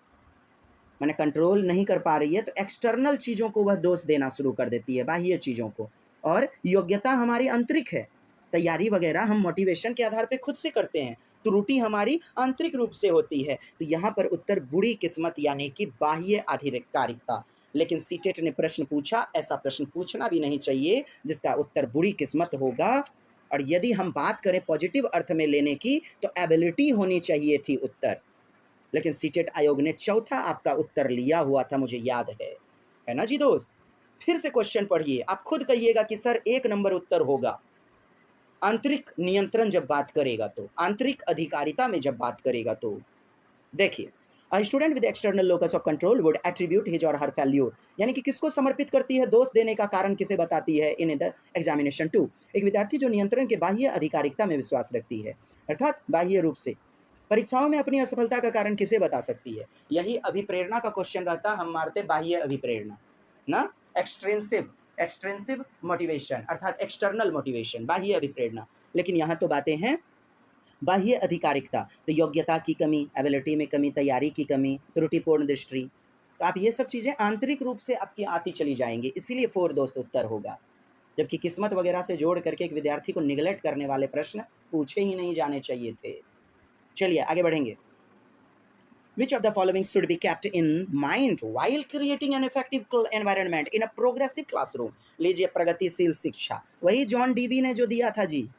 [SPEAKER 1] मैंने कंट्रोल नहीं कर पा रही है तो एक्सटर्नल चीज़ों को वह दोष देना शुरू कर देती है, बाह्य चीज़ों को। और योग्यता हमारी आंतरिक है, तैयारी वगैरह हम मोटिवेशन के आधार पे खुद से करते हैं, त्रुटि हमारी आंतरिक रूप से होती है। तो यहाँ पर उत्तर बुरी किस्मत यानी कि बाह्य आधिकारिकता। लेकिन सीटेट ने प्रश्न पूछा, ऐसा प्रश्न पूछना भी नहीं चाहिए जिसका उत्तर बुरी किस्मत होगा। और यदि हम बात करें पॉजिटिव अर्थ में लेने की तो एबिलिटी होनी चाहिए थी उत्तर, लेकिन सीटेट आयोग ने चौथा आपका उत्तर लिया हुआ था, मुझे याद है ना जी दोस्त। फिर से क्वेश्चन पढ़िए, आप खुद कहिएगा कि सर 1 नंबर उत्तर होगा। आंतरिक नियंत्रण जब बात करेगा तो, आंतरिक अधिकारिता में जब बात करेगा तो देखिए, a student with external locus of control would attribute his और हर फेल्यूर, यानी कि किसको समर्पित करती है, दोष देने का कारण किसे बताती है इन द एग्जामिनेशन टू, एक विद्यार्थी जो नियंत्रण के बाह्य अधिकारिकता में विश्वास रखती है, अर्थात बाह्य रूप से परीक्षाओं में अपनी असफलता का कारण किसे बता सकती है। यही अभिप्रेरणा का क्वेश्चन रहता, हम मारते बाह्य अभिप्रेरणा ना, एक्सट्रेंसिव एक्सट्रेंसिव मोटिवेशन अर्थात एक्सटर्नल मोटिवेशन, बाह्य अभिप्रेरणा। लेकिन यहाँ तो बातें हैं बाह्य अधिकारिकता, तो योग्यता की कमी, एबिलिटी में कमी, तैयारी की कमी, त्रुटिपूर्ण दृष्टि, तो आप ये सब चीज़ें आंतरिक रूप से आपकी आती चली जाएंगी, इसीलिए 4 दोस्त उत्तर होगा। जबकि किस्मत वगैरह से जोड़ करके एक विद्यार्थी को निगलेक्ट करने वाले प्रश्न पूछे ही नहीं जाने चाहिए थे। चलिए आगे बढ़ेंगे। Which of the following should be kept in mind while creating an effective environment in a progressive classroom? लीजिए प्रगतिशील शिक्षा, वही जॉन डीवी ने जो दिया था जी।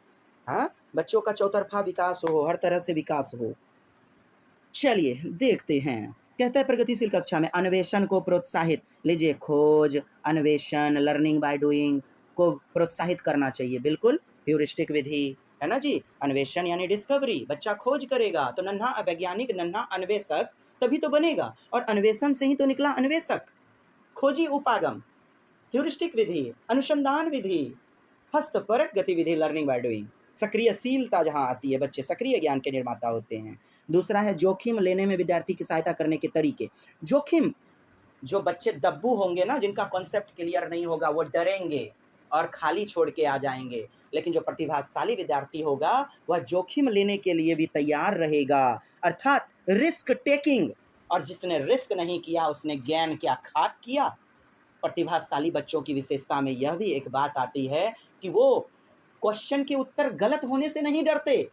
[SPEAKER 1] हाँ, बच्चों का चौतरफा विकास हो, हर तरह से विकास हो। चलिए देखते हैं, कहता है प्रगतिशील कक्षा में अन्वेषण को प्रोत्साहित, लीजिए खोज, अन्वेषण, लर्निंग बाय डूइंग को प्रोत्साहित करना चाहिए, बिल्कुल ह्यूरिस्टिक विधि, है ना जी। अन्वेषण यानी डिस्कवरी, बच्चा खोज करेगा तो नन्हा वैज्ञानिक, नन्हा अन्वेषक तभी तो बनेगा, और अन्वेषण से ही तो निकला अन्वेषक। खोजी उपागम, ह्यूरिस्टिक विधि, अनुसंधान विधि, हस्तपरक गतिविधि, लर्निंग बाय डूइंग, सक्रियशीलता जहाँ आती है, बच्चे सक्रिय ज्ञान के निर्माता होते हैं। दूसरा है जोखिम लेने में विद्यार्थी की सहायता करने के तरीके। जोखिम, जो बच्चे दब्बू होंगे ना, जिनका कॉन्सेप्ट क्लियर नहीं होगा, वो डरेंगे और खाली छोड़ के आ जाएंगे, लेकिन जो प्रतिभाशाली विद्यार्थी होगा वह जोखिम लेने के लिए भी तैयार रहेगा, अर्थात रिस्क टेकिंग। और जिसने रिस्क नहीं किया उसने ज्ञान क्या खाक किया। प्रतिभाशाली बच्चों की विशेषता में यह भी एक बात आती है कि वो क्वेश्चन के उत्तर गलत होने से नहीं डरते,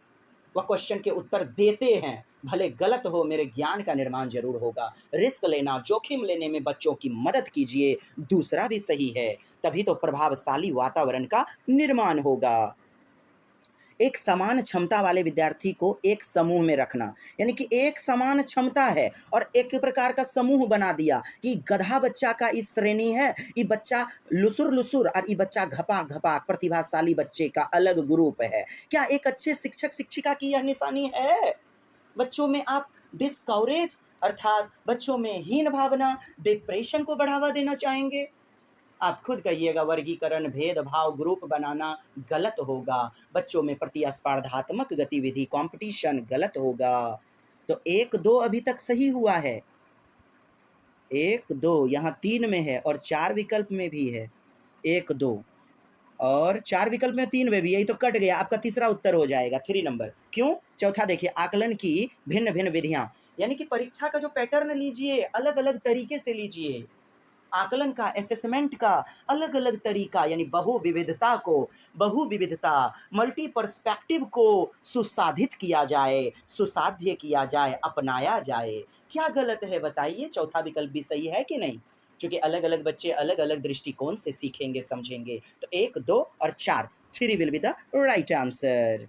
[SPEAKER 1] वह क्वेश्चन के उत्तर देते हैं, भले गलत हो, मेरे ज्ञान का निर्माण जरूर होगा। रिस्क लेना, जोखिम लेने में बच्चों की मदद कीजिए, दूसरा भी सही है, तभी तो प्रभावशाली वातावरण का निर्माण होगा। एक समान क्षमता वाले विद्यार्थी को एक समूह में रखना, यानी कि एक समान क्षमता है और एक प्रकार का समूह बना दिया कि गधा बच्चा का इस श्रेणी है, ये बच्चा लुसुर लुसुर और ये बच्चा घपा घपा, प्रतिभाशाली बच्चे का अलग ग्रुप है। क्या एक अच्छे शिक्षक शिक्षिका की यह निशानी है? बच्चों में आप डिस्कवरेज अर्थात बच्चों में हीन भावना, डिप्रेशन को बढ़ावा देना चाहेंगे? आप खुद कहिएगा, वर्गीकरण, भेदभाव, ग्रुप बनाना गलत होगा, बच्चों में प्रतिस्पर्धात्मक गतिविधि, कंपटीशन गलत होगा। तो 1-2 अभी तक सही हुआ है, 1-2 यहाँ 3 में है और 4 विकल्प में भी है, 1-2 और 4 विकल्प में 3 में भी, यही तो कट गया, आपका तीसरा उत्तर हो जाएगा 3 नंबर। क्यों? चौथा देखिए, आकलन की भिन्न भिन्न विधियां, यानी कि परीक्षा का जो पैटर्न लीजिए अलग अलग तरीके से लीजिए, आकलन का, असेसमेंट का अलग अलग तरीका, यानी बहुविविधता, मल्टी पर्सपेक्टिव को सुसाधित किया जाए, सुसाध्य किया जाए, अपनाया जाए। क्या गलत है बताइए? चौथा विकल्प भी सही है कि नहीं? क्योंकि अलग अलग बच्चे अलग अलग दृष्टिकोण से सीखेंगे समझेंगे। तो 1, 2 और 4, 3 will be the right answer.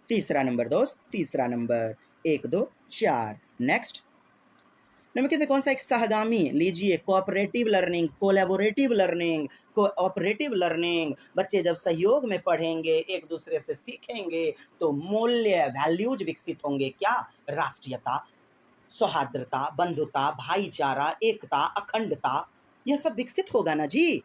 [SPEAKER 1] तीसरा नंबर दोस्त, तीसरा नंबर, 1, 2, 4। नेक्स्ट, निम्नलिखित में कौन सा एक सहगामी, लीजिए cooperative learning, collaborative learning, cooperative learning, बच्चे जब सहयोग में पढ़ेंगे, एक दूसरे से सीखेंगे तो मूल्य, वैल्यूज विकसित होंगे। क्या? राष्ट्रीयता, सौहार्दता, बंधुता, भाईचारा, एकता, अखंडता, यह सब विकसित होगा ना जी।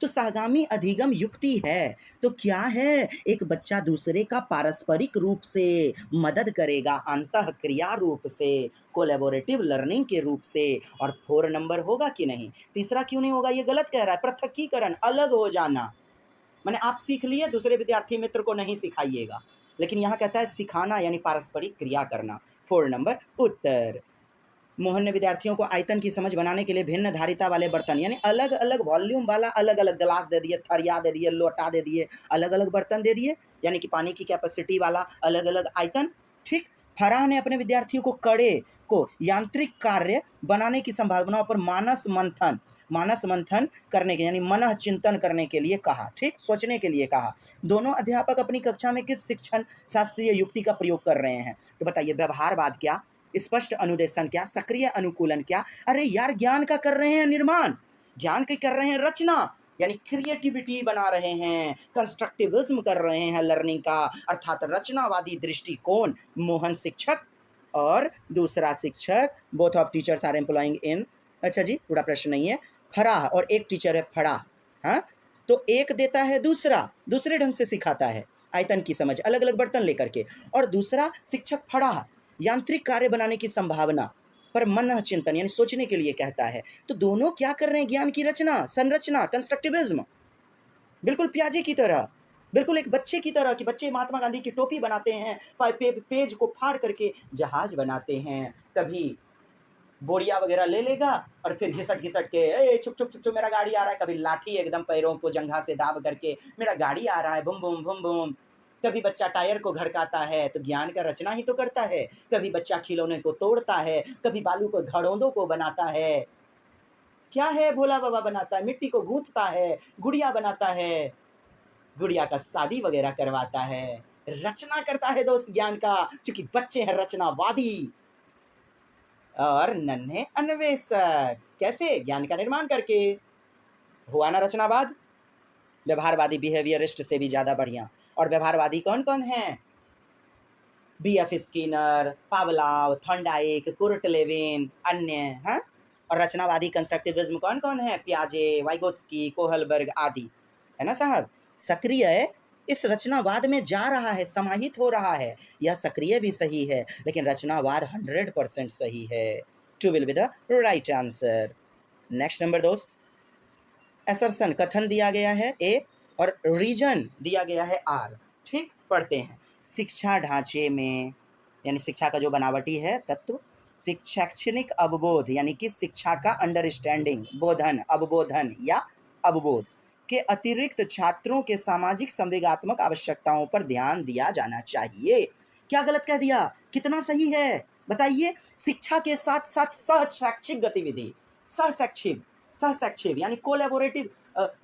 [SPEAKER 1] तो सहगामी अधिगम युक्ति है तो क्या है, एक बच्चा दूसरे का पारस्परिक रूप से मदद करेगा, अंतः क्रिया रूप से, कोलैबोरेटिव लर्निंग के रूप से। और 4 नंबर होगा कि नहीं? तीसरा क्यों नहीं होगा? ये गलत कह रहा है, पृथकीकरण, अलग हो जाना, मैंने आप सीख लिए, दूसरे विद्यार्थी मित्र को नहीं सिखाइएगा, लेकिन यहाँ कहता है सिखाना यानी पारस्परिक क्रिया करना। 4 नंबर उत्तर। मोहन ने विद्यार्थियों को आयतन की समझ बनाने के लिए भिन्न धारिता वाले बर्तन यानी अलग अलग वॉल्यूम वाला अलग अलग गिलास दे दिए, थरिया दे दिए, लोटा दे दिए, अलग अलग बर्तन दे दिए, यानी कि पानी की कैपेसिटी वाला अलग अलग आयतन। ठीक। फराह ने अपने विद्यार्थियों को कड़े को यांत्रिक कार्य बनाने की संभावनाओं पर मानस मंथन करने के यानी मनः चिंतन करने के लिए कहा। ठीक, सोचने के लिए कहा। दोनों अध्यापक अपनी कक्षा में किस शिक्षण शास्त्रीय युक्ति का प्रयोग कर रहे हैं? तो बताइए, व्यवहारवाद क्या, स्पष्ट अनुदेशन क्या, सक्रिय अनुकूलन क्या? अरे यार, ज्ञान का कर रहे हैं निर्माण, ज्ञान की कर रहे हैं रचना, यानी क्रिएटिविटी बना रहे हैं, कंस्ट्रक्टिविज्म कर रहे हैं लर्निंग का, अर्थात रचनावादी दृष्टिकोण। मोहन शिक्षक और दूसरा शिक्षक, both of teachers are employing in, अच्छा जी, पूरा प्रश्न नहीं है। फराह और एक टीचर है फराह, हाँ, तो एक देता है दूसरा, दूसरे ढंग से सिखाता है आयतन की समझ अलग अलग बर्तन लेकर के, और दूसरा शिक्षक फराह यांत्रिक कार्य बनाने की संभावना पर मन चिंतन यानी सोचने के लिए कहता है। तो दोनों क्या कर रहे हैं? ज्ञान की रचना, संरचना, कंस्ट्रक्टिविज्म, बिल्कुल प्याजे की तरह, बिल्कुल एक बच्चे की तरह कि बच्चे महात्मा गांधी की टोपी बनाते हैं, पेज को फाड़ करके जहाज बनाते हैं। कभी बोरिया वगैरह ले लेगा और फिर घिसट घिसट के ए छुप छुप छुप छुप मेरा गाड़ी आ रहा है, कभी लाठी एकदम पैरों को जंघा से दाब करके मेरा गाड़ी आ रहा है, बुम बुम बुम बुम। कभी बच्चा टायर को घड़काता है, तो ज्ञान का रचना ही तो करता है। कभी बच्चा खिलौने को तोड़ता है, कभी बालू को घड़ोंदों को बनाता है, क्या है भोला बाबा बनाता है, मिट्टी को गूंथता है, गुड़िया बनाता है, गुड़िया का शादी वगैरह करवाता है, रचना करता है दोस्त ज्ञान का, क्योंकि बच्चे हैं रचनावादी और नन्हे अन्वेषक। कैसे? ज्ञान का निर्माण करके। हुआ ना रचनावाद? व्यवहारवादी बिहेवियरिस्ट से भी ज्यादा बढ़िया। और व्यवहारवादी कौन कौन है? B F Skinner, Pavlov, Thorndike, Kurt Lewin, अन्य, हाँ। और रचनावादी कंस्ट्रक्टिविज्म कौन कौन है? पियाजे, वाइगोत्स्की, कोहलबर्ग आदि, है ना साहब। सक्रिय इस रचनावाद में जा रहा है, समाहित हो रहा है। यह सक्रिय भी सही है, लेकिन रचनावाद 100% सही है। 2 will be the right answer. Next number दोस्त, असर्शन कथन दिया गया है ए और रीजन दिया गया है आर। ठीक, पढ़ते हैं। शिक्षा ढांचे में यानी शिक्षा का जो बनावटी है तत्व, शैक्षणिक अवबोध यानी कि शिक्षा का अंडरस्टैंडिंग, बोधन, अवबोधन या अवबोध के अतिरिक्त छात्रों के सामाजिक संवेगात्मक आवश्यकताओं पर ध्यान दिया जाना चाहिए। क्या गलत कह दिया? कितना सही है बताइए। शिक्षा के साथ साथ सहशैक्षिक गतिविधि, सहशैक्षिक, सहशैक्षिक यानी कोलैबोरेटिव,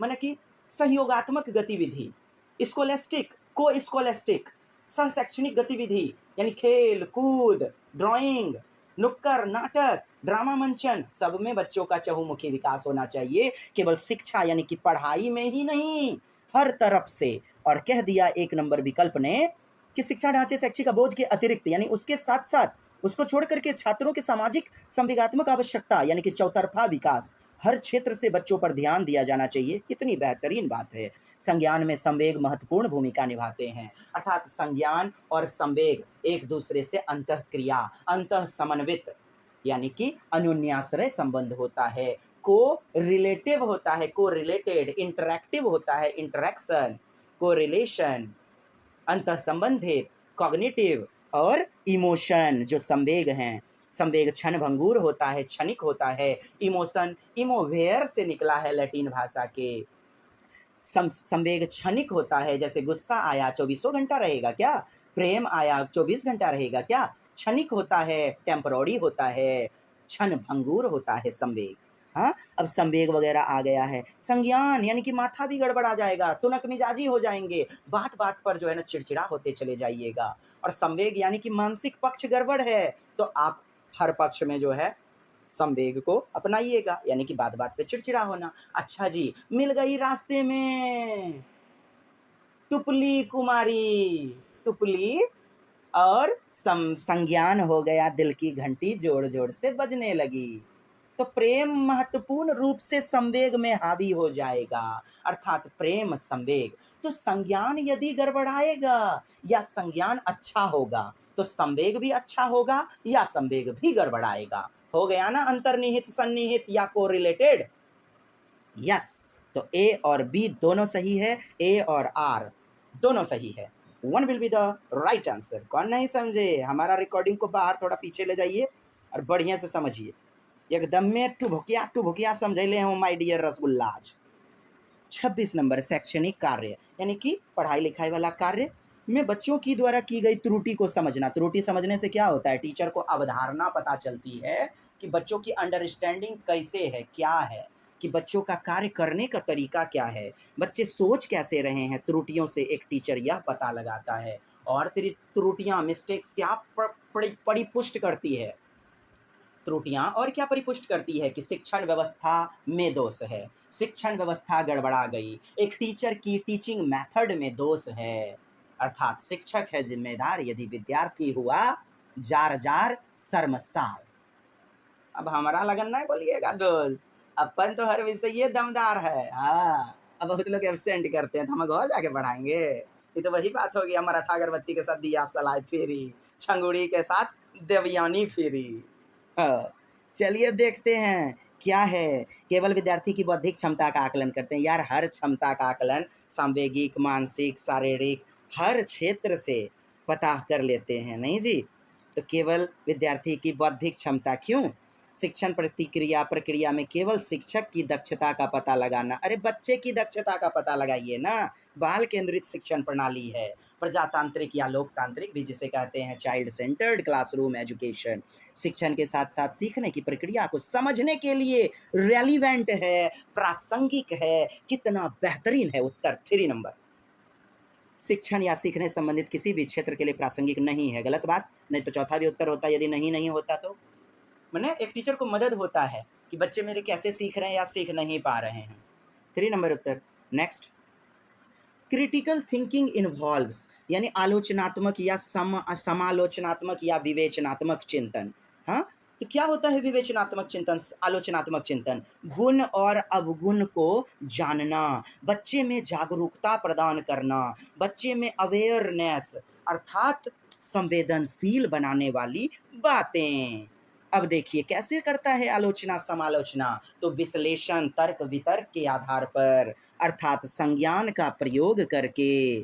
[SPEAKER 1] माने कि सहयोगात्मक गतिविधि, स्कोलेस्टिक, को स्कोलेस्टिक, सहशैक्षणिक गतिविधि यानी खेल कूद, ड्राइंग, नुक्कड़ नाटक, ड्रामा मंचन, सब में बच्चों का चहुमुखी विकास होना चाहिए। केवल शिक्षा यानी कि पढ़ाई में ही नहीं, हर तरफ से। और कह दिया 1 नंबर विकल्प ने कि शिक्षा ढांचे शैक्षिक अवबोध के अतिरिक्त यानी उसके साथ साथ, उसको छोड़ करके छात्रों के सामाजिक संवेगात्मक आवश्यकता यानी कि चौतरफा विकास, हर क्षेत्र से बच्चों पर ध्यान दिया जाना चाहिए। कितनी बेहतरीन बात है। संज्ञान में संवेग महत्वपूर्ण भूमिका निभाते हैं, अर्थात संज्ञान और संवेग एक दूसरे से अंतःक्रिया, अंतः समन्वित यानी कि अनुन्याश्रय संबंध होता है, को रिलेटिव होता है, को रिलेटेड, इंटरैक्टिव होता है, इंटरैक्शन, को रिलेशन, अंतः संबंधित, कॉग्निटिव और इमोशन जो संवेग हैं। संवेग क्षण भंगुर होता है, क्षणिक होता है। इमोशन इमोवेयर से निकला है लैटिन भाषा के। संवेग क्षणिक होता है, जैसे गुस्सा आया 24 घंटा रहेगा क्या? प्रेम आया 24 घंटा रहेगा क्या? क्षणिक होता है, टेम्पररी होता है, क्षण भंगुर होता है संवेग। हाँ, अब संवेग वगैरह आ गया है। संज्ञान यानी कि माथा भी गड़बड़ा जाएगा, तुनक मिजाजी हो जाएंगे, बात बात पर जो है ना चिड़चिड़ा होते चले जाइएगा। और संवेग यानी कि मानसिक पक्ष गड़बड़ है, तो आप हर पक्ष में जो है संवेग को अपनाइएगा, यानी कि बात बात पे चिड़चिड़ा होना। अच्छा जी, मिल गई रास्ते में टुपली कुमारी, टुपली और संज्ञान हो गया, दिल की घंटी जोर जोर से बजने लगी। तो प्रेम महत्वपूर्ण रूप से संवेग में हावी हो जाएगा, अर्थात प्रेम संवेग। तो संज्ञान यदि गड़बड़ाएगा या संज्ञान अच्छा होगा तो संवेग भी अच्छा होगा या संवेग भी गड़बड़ाएगा। हो गया ना अंतर्निहित, सन्निहित या कोरिलेटेड? यस। तो ए और बी दोनों सही है, ए और आर दोनों सही है। One will be the right answer. कौन नहीं समझे? हमारा रिकॉर्डिंग को बाहर थोड़ा पीछे ले जाइए और बढ़िया से समझिए। एकदम में टुभुकिया समझैले हूँ माय डियर रसगुल्लाज। 26 नंबर शैक्षणिक कार्य, यानी कि पढ़ाई लिखाई वाला कार्य में बच्चों की द्वारा की गई त्रुटि को समझना। त्रुटि समझने से क्या होता है? टीचर को अवधारणा पता चलती है कि बच्चों की अंडरस्टैंडिंग कैसे है, क्या है, कि बच्चों का कार्य करने का तरीका क्या है, बच्चे सोच कैसे रहे हैं। त्रुटियों से एक टीचर यह पता लगाता है। और त्रुटियां, मिस्टेक्स क्या परिपुष्ट करती है? त्रुटियां और क्या परिपुष्ट करती है कि शिक्षण व्यवस्था में दोष है, शिक्षण व्यवस्था गड़बड़ा गई, एक टीचर की टीचिंग मेथड में दोष है। अर्थात शिक्षक है जिम्मेदार यदि विद्यार्थी हुआ जार जार शर्मसार। अब हमारा लगन नहीं बोलिएगा दोस्त, अपन तो हर विषय ये दमदार है। हाँ, अब बहुत लोग एब्सेंट करते हैं तो हम घर जाके पढ़ाएंगे। ये तो वही बात होगी, मराठा अगरबत्ती के साथ दिया सलाई फेरी, छंगुड़ी के साथ देवयानी फेरी। हाँ, चलिए देखते हैं क्या है। केवल विद्यार्थी की बौद्धिक क्षमता का आकलन करते हैं। यार हर क्षमता का आकलन सांवेगिक, मानसिक, शारीरिक हर क्षेत्र से पता कर लेते हैं, नहीं जी? तो केवल विद्यार्थी की बौद्धिक क्षमता क्यों? शिक्षण प्रतिक्रिया प्रक्रिया में केवल शिक्षक की दक्षता का पता लगाना। अरे बच्चे की दक्षता का पता लगाइए ना। बाल केंद्रित शिक्षण प्रणाली है, प्रजातांत्रिक या लोकतांत्रिक भी जिसे कहते हैं, चाइल्ड सेंटर्ड क्लासरूम एजुकेशन। शिक्षण के साथ साथ सीखने की प्रक्रिया को समझने के लिए रेलिवेंट है, प्रासंगिक है। कितना बेहतरीन है उत्तर 3 नंबर। शिक्षण या सीखने संबंधित किसी भी क्षेत्र के लिए प्रासंगिक नहीं है। गलत बात, नहीं तो चौथा भी उत्तर होता यदि नहीं होता तो। मैंने एक टीचर को मदद होता है कि बच्चे मेरे कैसे सीख रहे हैं या सीख नहीं पा रहे हैं। 3 नंबर उत्तर। नेक्स्ट, क्रिटिकल थिंकिंग इन्वॉल्व्स, यानी आलोचनात्मक या समालोचनात्मक या विवेचनात्मक चिंतन। हाँ, तो क्या होता है विवेचनात्मक चिंतन, आलोचनात्मक चिंतन? गुण और अवगुण को जानना, बच्चे में जागरूकता प्रदान करना, बच्चे में अवेयरनेस अर्थात संवेदनशील बनाने वाली बातें। अब देखिए कैसे करता है आलोचना समालोचना, तो विश्लेषण, तर्क वितर्क के आधार पर, अर्थात संज्ञान का प्रयोग करके,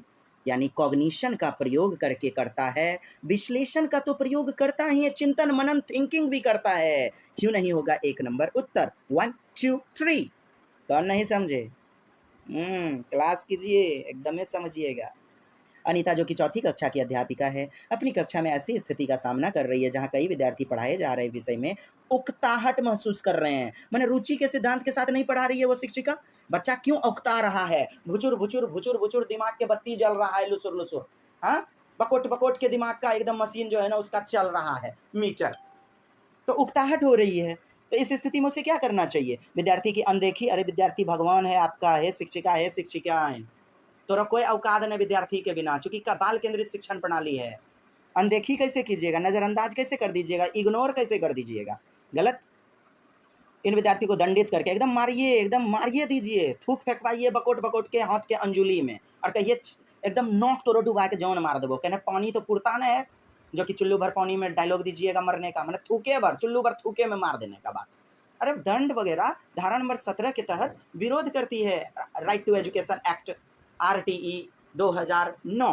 [SPEAKER 1] यानी कॉग्निशन का प्रयोग करके करता है। विश्लेषण का तो प्रयोग करता ही है, चिंतन मनन थिंकिंग भी करता है। क्यों नहीं होगा 1 नंबर उत्तर। 1 2 3। कौन नहीं समझे? क्लास कीजिए, एकदम ही समझिएगा। अनीता जो कि चौथी कक्षा की अध्यापिका है, अपनी कक्षा में ऐसी स्थिति का सामना कर रही है जहां कई विद्यार्थी पढ़ाए जा रहे विषय में उकताहट महसूस कर रहे हैं। मैंने रुचि के सिद्धांत के साथ नहीं पढ़ा रही है वो शिक्षिका। बच्चा क्यों उकता रहा है? भुचुर भुचुर भुचुर भुचुर दिमाग के बत्ती जल रहा है, लुसुर लुसुर। हाँ, बकोट बकोट के दिमाग का एकदम मशीन जो है ना उसका चल रहा है मीटर, तो उकताहट हो रही है। तो इस स्थिति में उसे क्या करना चाहिए? विद्यार्थी की अनदेखी, अरे विद्यार्थी भगवान है आपका, है शिक्षिका है शिक्षिकाएं, तो कोई औकात नहीं विद्यार्थी के बिना, चूंकि बाल केंद्रित शिक्षण प्रणाली है। अनदेखी कैसे कीजिएगा, नजरअंदाज कैसे कर दीजिएगा, इग्नोर कैसे कर दीजिएगा? गलत। इन विद्यार्थी को दंडित करके एकदम मारिए दीजिए, थूक फेंकवाइए बकोट बकोट के हाथ के अंजुली में, और कहिए एकदम नोक तोड़ो डुबा के जौन मार देवो। कहने पानी तो पुरता न है जो कि चुल्लू भर पानी में डायलॉग दीजिएगा मरने का, मैंने थूके भर, चुल्लू भर थूके में मार देने का बात। अरे दंड वगैरह धारा नंबर 17 के तहत विरोध करती है right to education act RTE 2009।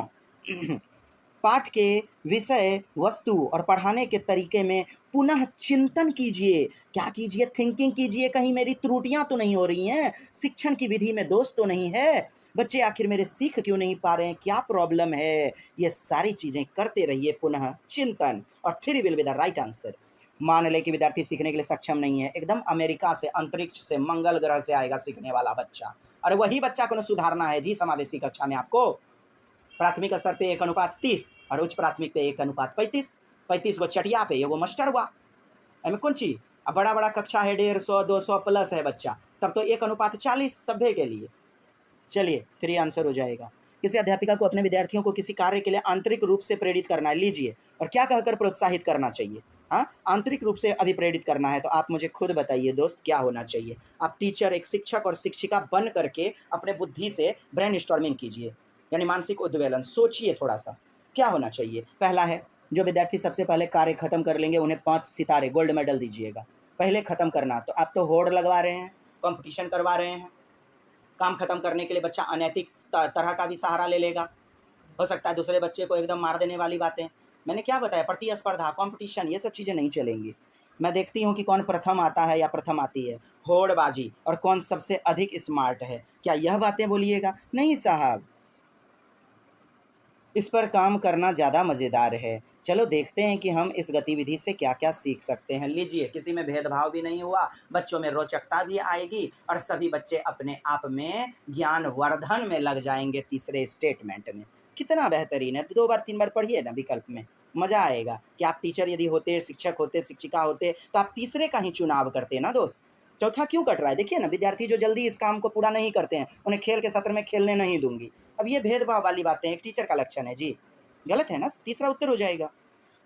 [SPEAKER 1] पाठ के विषय वस्तु और पढ़ाने के तरीके में पुनः चिंतन कीजिए। क्या कीजिए? थिंकिंग कीजिए, कहीं मेरी त्रुटियां तो नहीं हो रही हैं, शिक्षण की विधि में दोष तो नहीं है, बच्चे आखिर मेरे सीख क्यों नहीं पा रहे हैं, क्या प्रॉब्लम है? ये सारी चीजें करते रहिए पुनः चिंतन। और 3 will be the right answer. मान ले कि विद्यार्थी सीखने के लिए सक्षम नहीं है, एकदम अमेरिका से, अंतरिक्ष से, मंगल ग्रह से आएगा सीखने वाला बच्चा, और वही बच्चा को सुधारना है जी समावेशी कक्षा में आपको। प्राथमिक स्तर पे 1:30 और उच्च प्राथमिक पे 1:35। 35 गो चटिया पे एगो मास्टर हुआ, एमे कौन चीज? अब बड़ा बड़ा कक्षा है, 150 200 प्लस है बच्चा, तब तो 1:40 सभ्य के लिए। चलिए 3 आंसर हो जाएगा। किसी अध्यापिका को अपने विद्यार्थियों को किसी कार्य के लिए आंतरिक रूप से प्रेरित करना है, लीजिए, और क्या कहकर प्रोत्साहित करना चाहिए? हाँ, आंतरिक रूप से अभिप्रेरित करना है, तो आप मुझे खुद बताइए दोस्त क्या होना चाहिए। आप टीचर, एक शिक्षक और शिक्षिका बन करके अपने बुद्धि से ब्रेन स्टॉर्मिंग कीजिए, यानी मानसिक उद्वेलन, सोचिए थोड़ा सा क्या होना चाहिए। पहला है, जो विद्यार्थी सबसे पहले कार्य खत्म कर लेंगे उन्हें 5 सितारे गोल्ड मेडल दीजिएगा। पहले खत्म करना, तो आप तो होड़ लगवा रहे हैं, कंपटीशन करवा रहे हैं। काम खत्म करने के लिए बच्चा अनैतिक तरह का भी सहारा ले लेगा, हो सकता है दूसरे बच्चे को एकदम मार देने वाली बातें। मैंने क्या बताया, प्रतिस्पर्धा, कॉम्पिटिशन, ये सब चीज़ें नहीं चलेंगी। मैं देखती हूँ कि कौन प्रथम आता है या प्रथम आती है, होड़बाजी, और कौन सबसे अधिक स्मार्ट है, क्या यह बातें बोलिएगा? नहीं साहब, इस पर काम करना ज़्यादा मज़ेदार है। चलो देखते हैं कि हम इस गतिविधि से क्या-क्या सीख सकते हैं। लीजिए, किसी में भेदभाव भी नहीं हुआ, बच्चों में रोचकता भी आएगी और सभी बच्चे अपने आप में ज्ञानवर्धन में लग जाएँगे तीसरे स्टेटमेंट में। कितना बेहतरीन है! 2 बार 3 बार पढ़िए ना विकल्प में, मज़ा आएगा कि आप टीचर यदि होते, शिक्षक होते, शिक्षिका होते, तो आप तीसरे का ही चुनाव करते ना दोस्त। चौथा क्यों कट रहा है? देखिए ना, विद्यार्थी जो जल्दी इस काम को पूरा नहीं करते हैं, उन्हें खेल के सत्र में खेलने नहीं दूँगी। अब ये भेदभाव वाली बातें एक टीचर का लक्षण है जी, गलत है ना? तीसरा उत्तर हो जाएगा।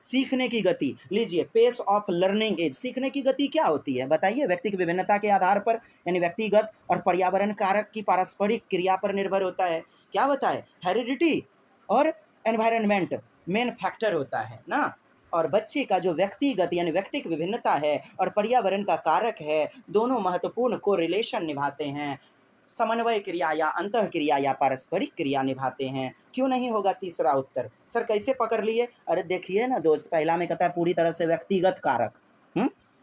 [SPEAKER 1] सीखने की गति, लीजिए पेस ऑफ लर्निंग इज, सीखने की गति क्या होती है बताइए? व्यक्ति की विभिन्नता के आधार पर, यानी व्यक्तिगत और पर्यावरण कारक की पारस्परिक क्रिया पर निर्भर होता है। क्या बताए? हेरिडिटी और एनवायरनमेंट मेन फैक्टर होता है ना। और बच्चे का जो व्यक्तिगत यानी व्यक्तिक विभिन्नता है और पर्यावरण का कारक है, दोनों महत्वपूर्ण कोरिलेशन निभाते हैं, समन्वय क्रिया या अंतः क्रिया या पारस्परिक क्रिया निभाते हैं। क्यों नहीं होगा तीसरा उत्तर? सर कैसे पकड़ लिए? अरे देखिए ना दोस्त, पहला में कहता है पूरी तरह से व्यक्तिगत कारक,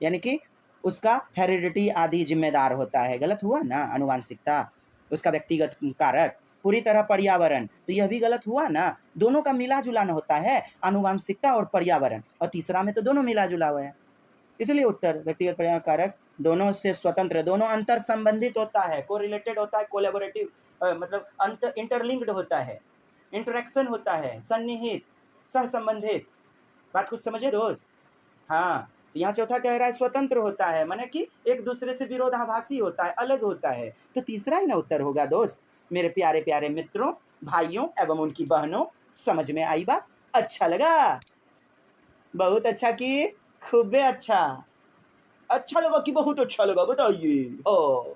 [SPEAKER 1] यानी कि उसका हेरिडिटी आदि जिम्मेदार होता है, गलत हुआ ना? आनुवांशिकता उसका व्यक्तिगत कारक, पूरी तरह पर्यावरण, तो यह भी गलत हुआ ना? दोनों का मिला जुला होता है, आनुवांशिकता और पर्यावरण, और तीसरा में तो दोनों मिला जुला हुआ है। इसलिए उत्तर व्यक्तिगत पर्यावरण कारक दोनों से स्वतंत्र, दोनों अंतर संबंधित होता है, कोरिलेटेड होता है, कोलैबोरेटिव, मतलब अंतर इंटरलिंक्ड होता है, इंटरेक्शन होता है, सन्निहित, सहसंबंधित। बात कुछ समझे दोस्त? हाँ, तो यहाँ चौथा कह रहा है स्वतंत्र होता है, माने कि एक दूसरे से विरोधाभासी होता है, अलग होता है। तो तीसरा ही ना उत्तर होगा दोस्त। मेरे प्यारे प्यारे मित्रों, भाइयों एवं उनकी बहनों, समझ में आई बात? अच्छा लगा? बहुत अच्छा कि खूबे अच्छा? अच्छा लगा कि बहुत अच्छा लगा बताइए? हाँ,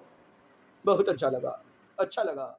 [SPEAKER 1] बहुत अच्छा लगा, अच्छा लगा।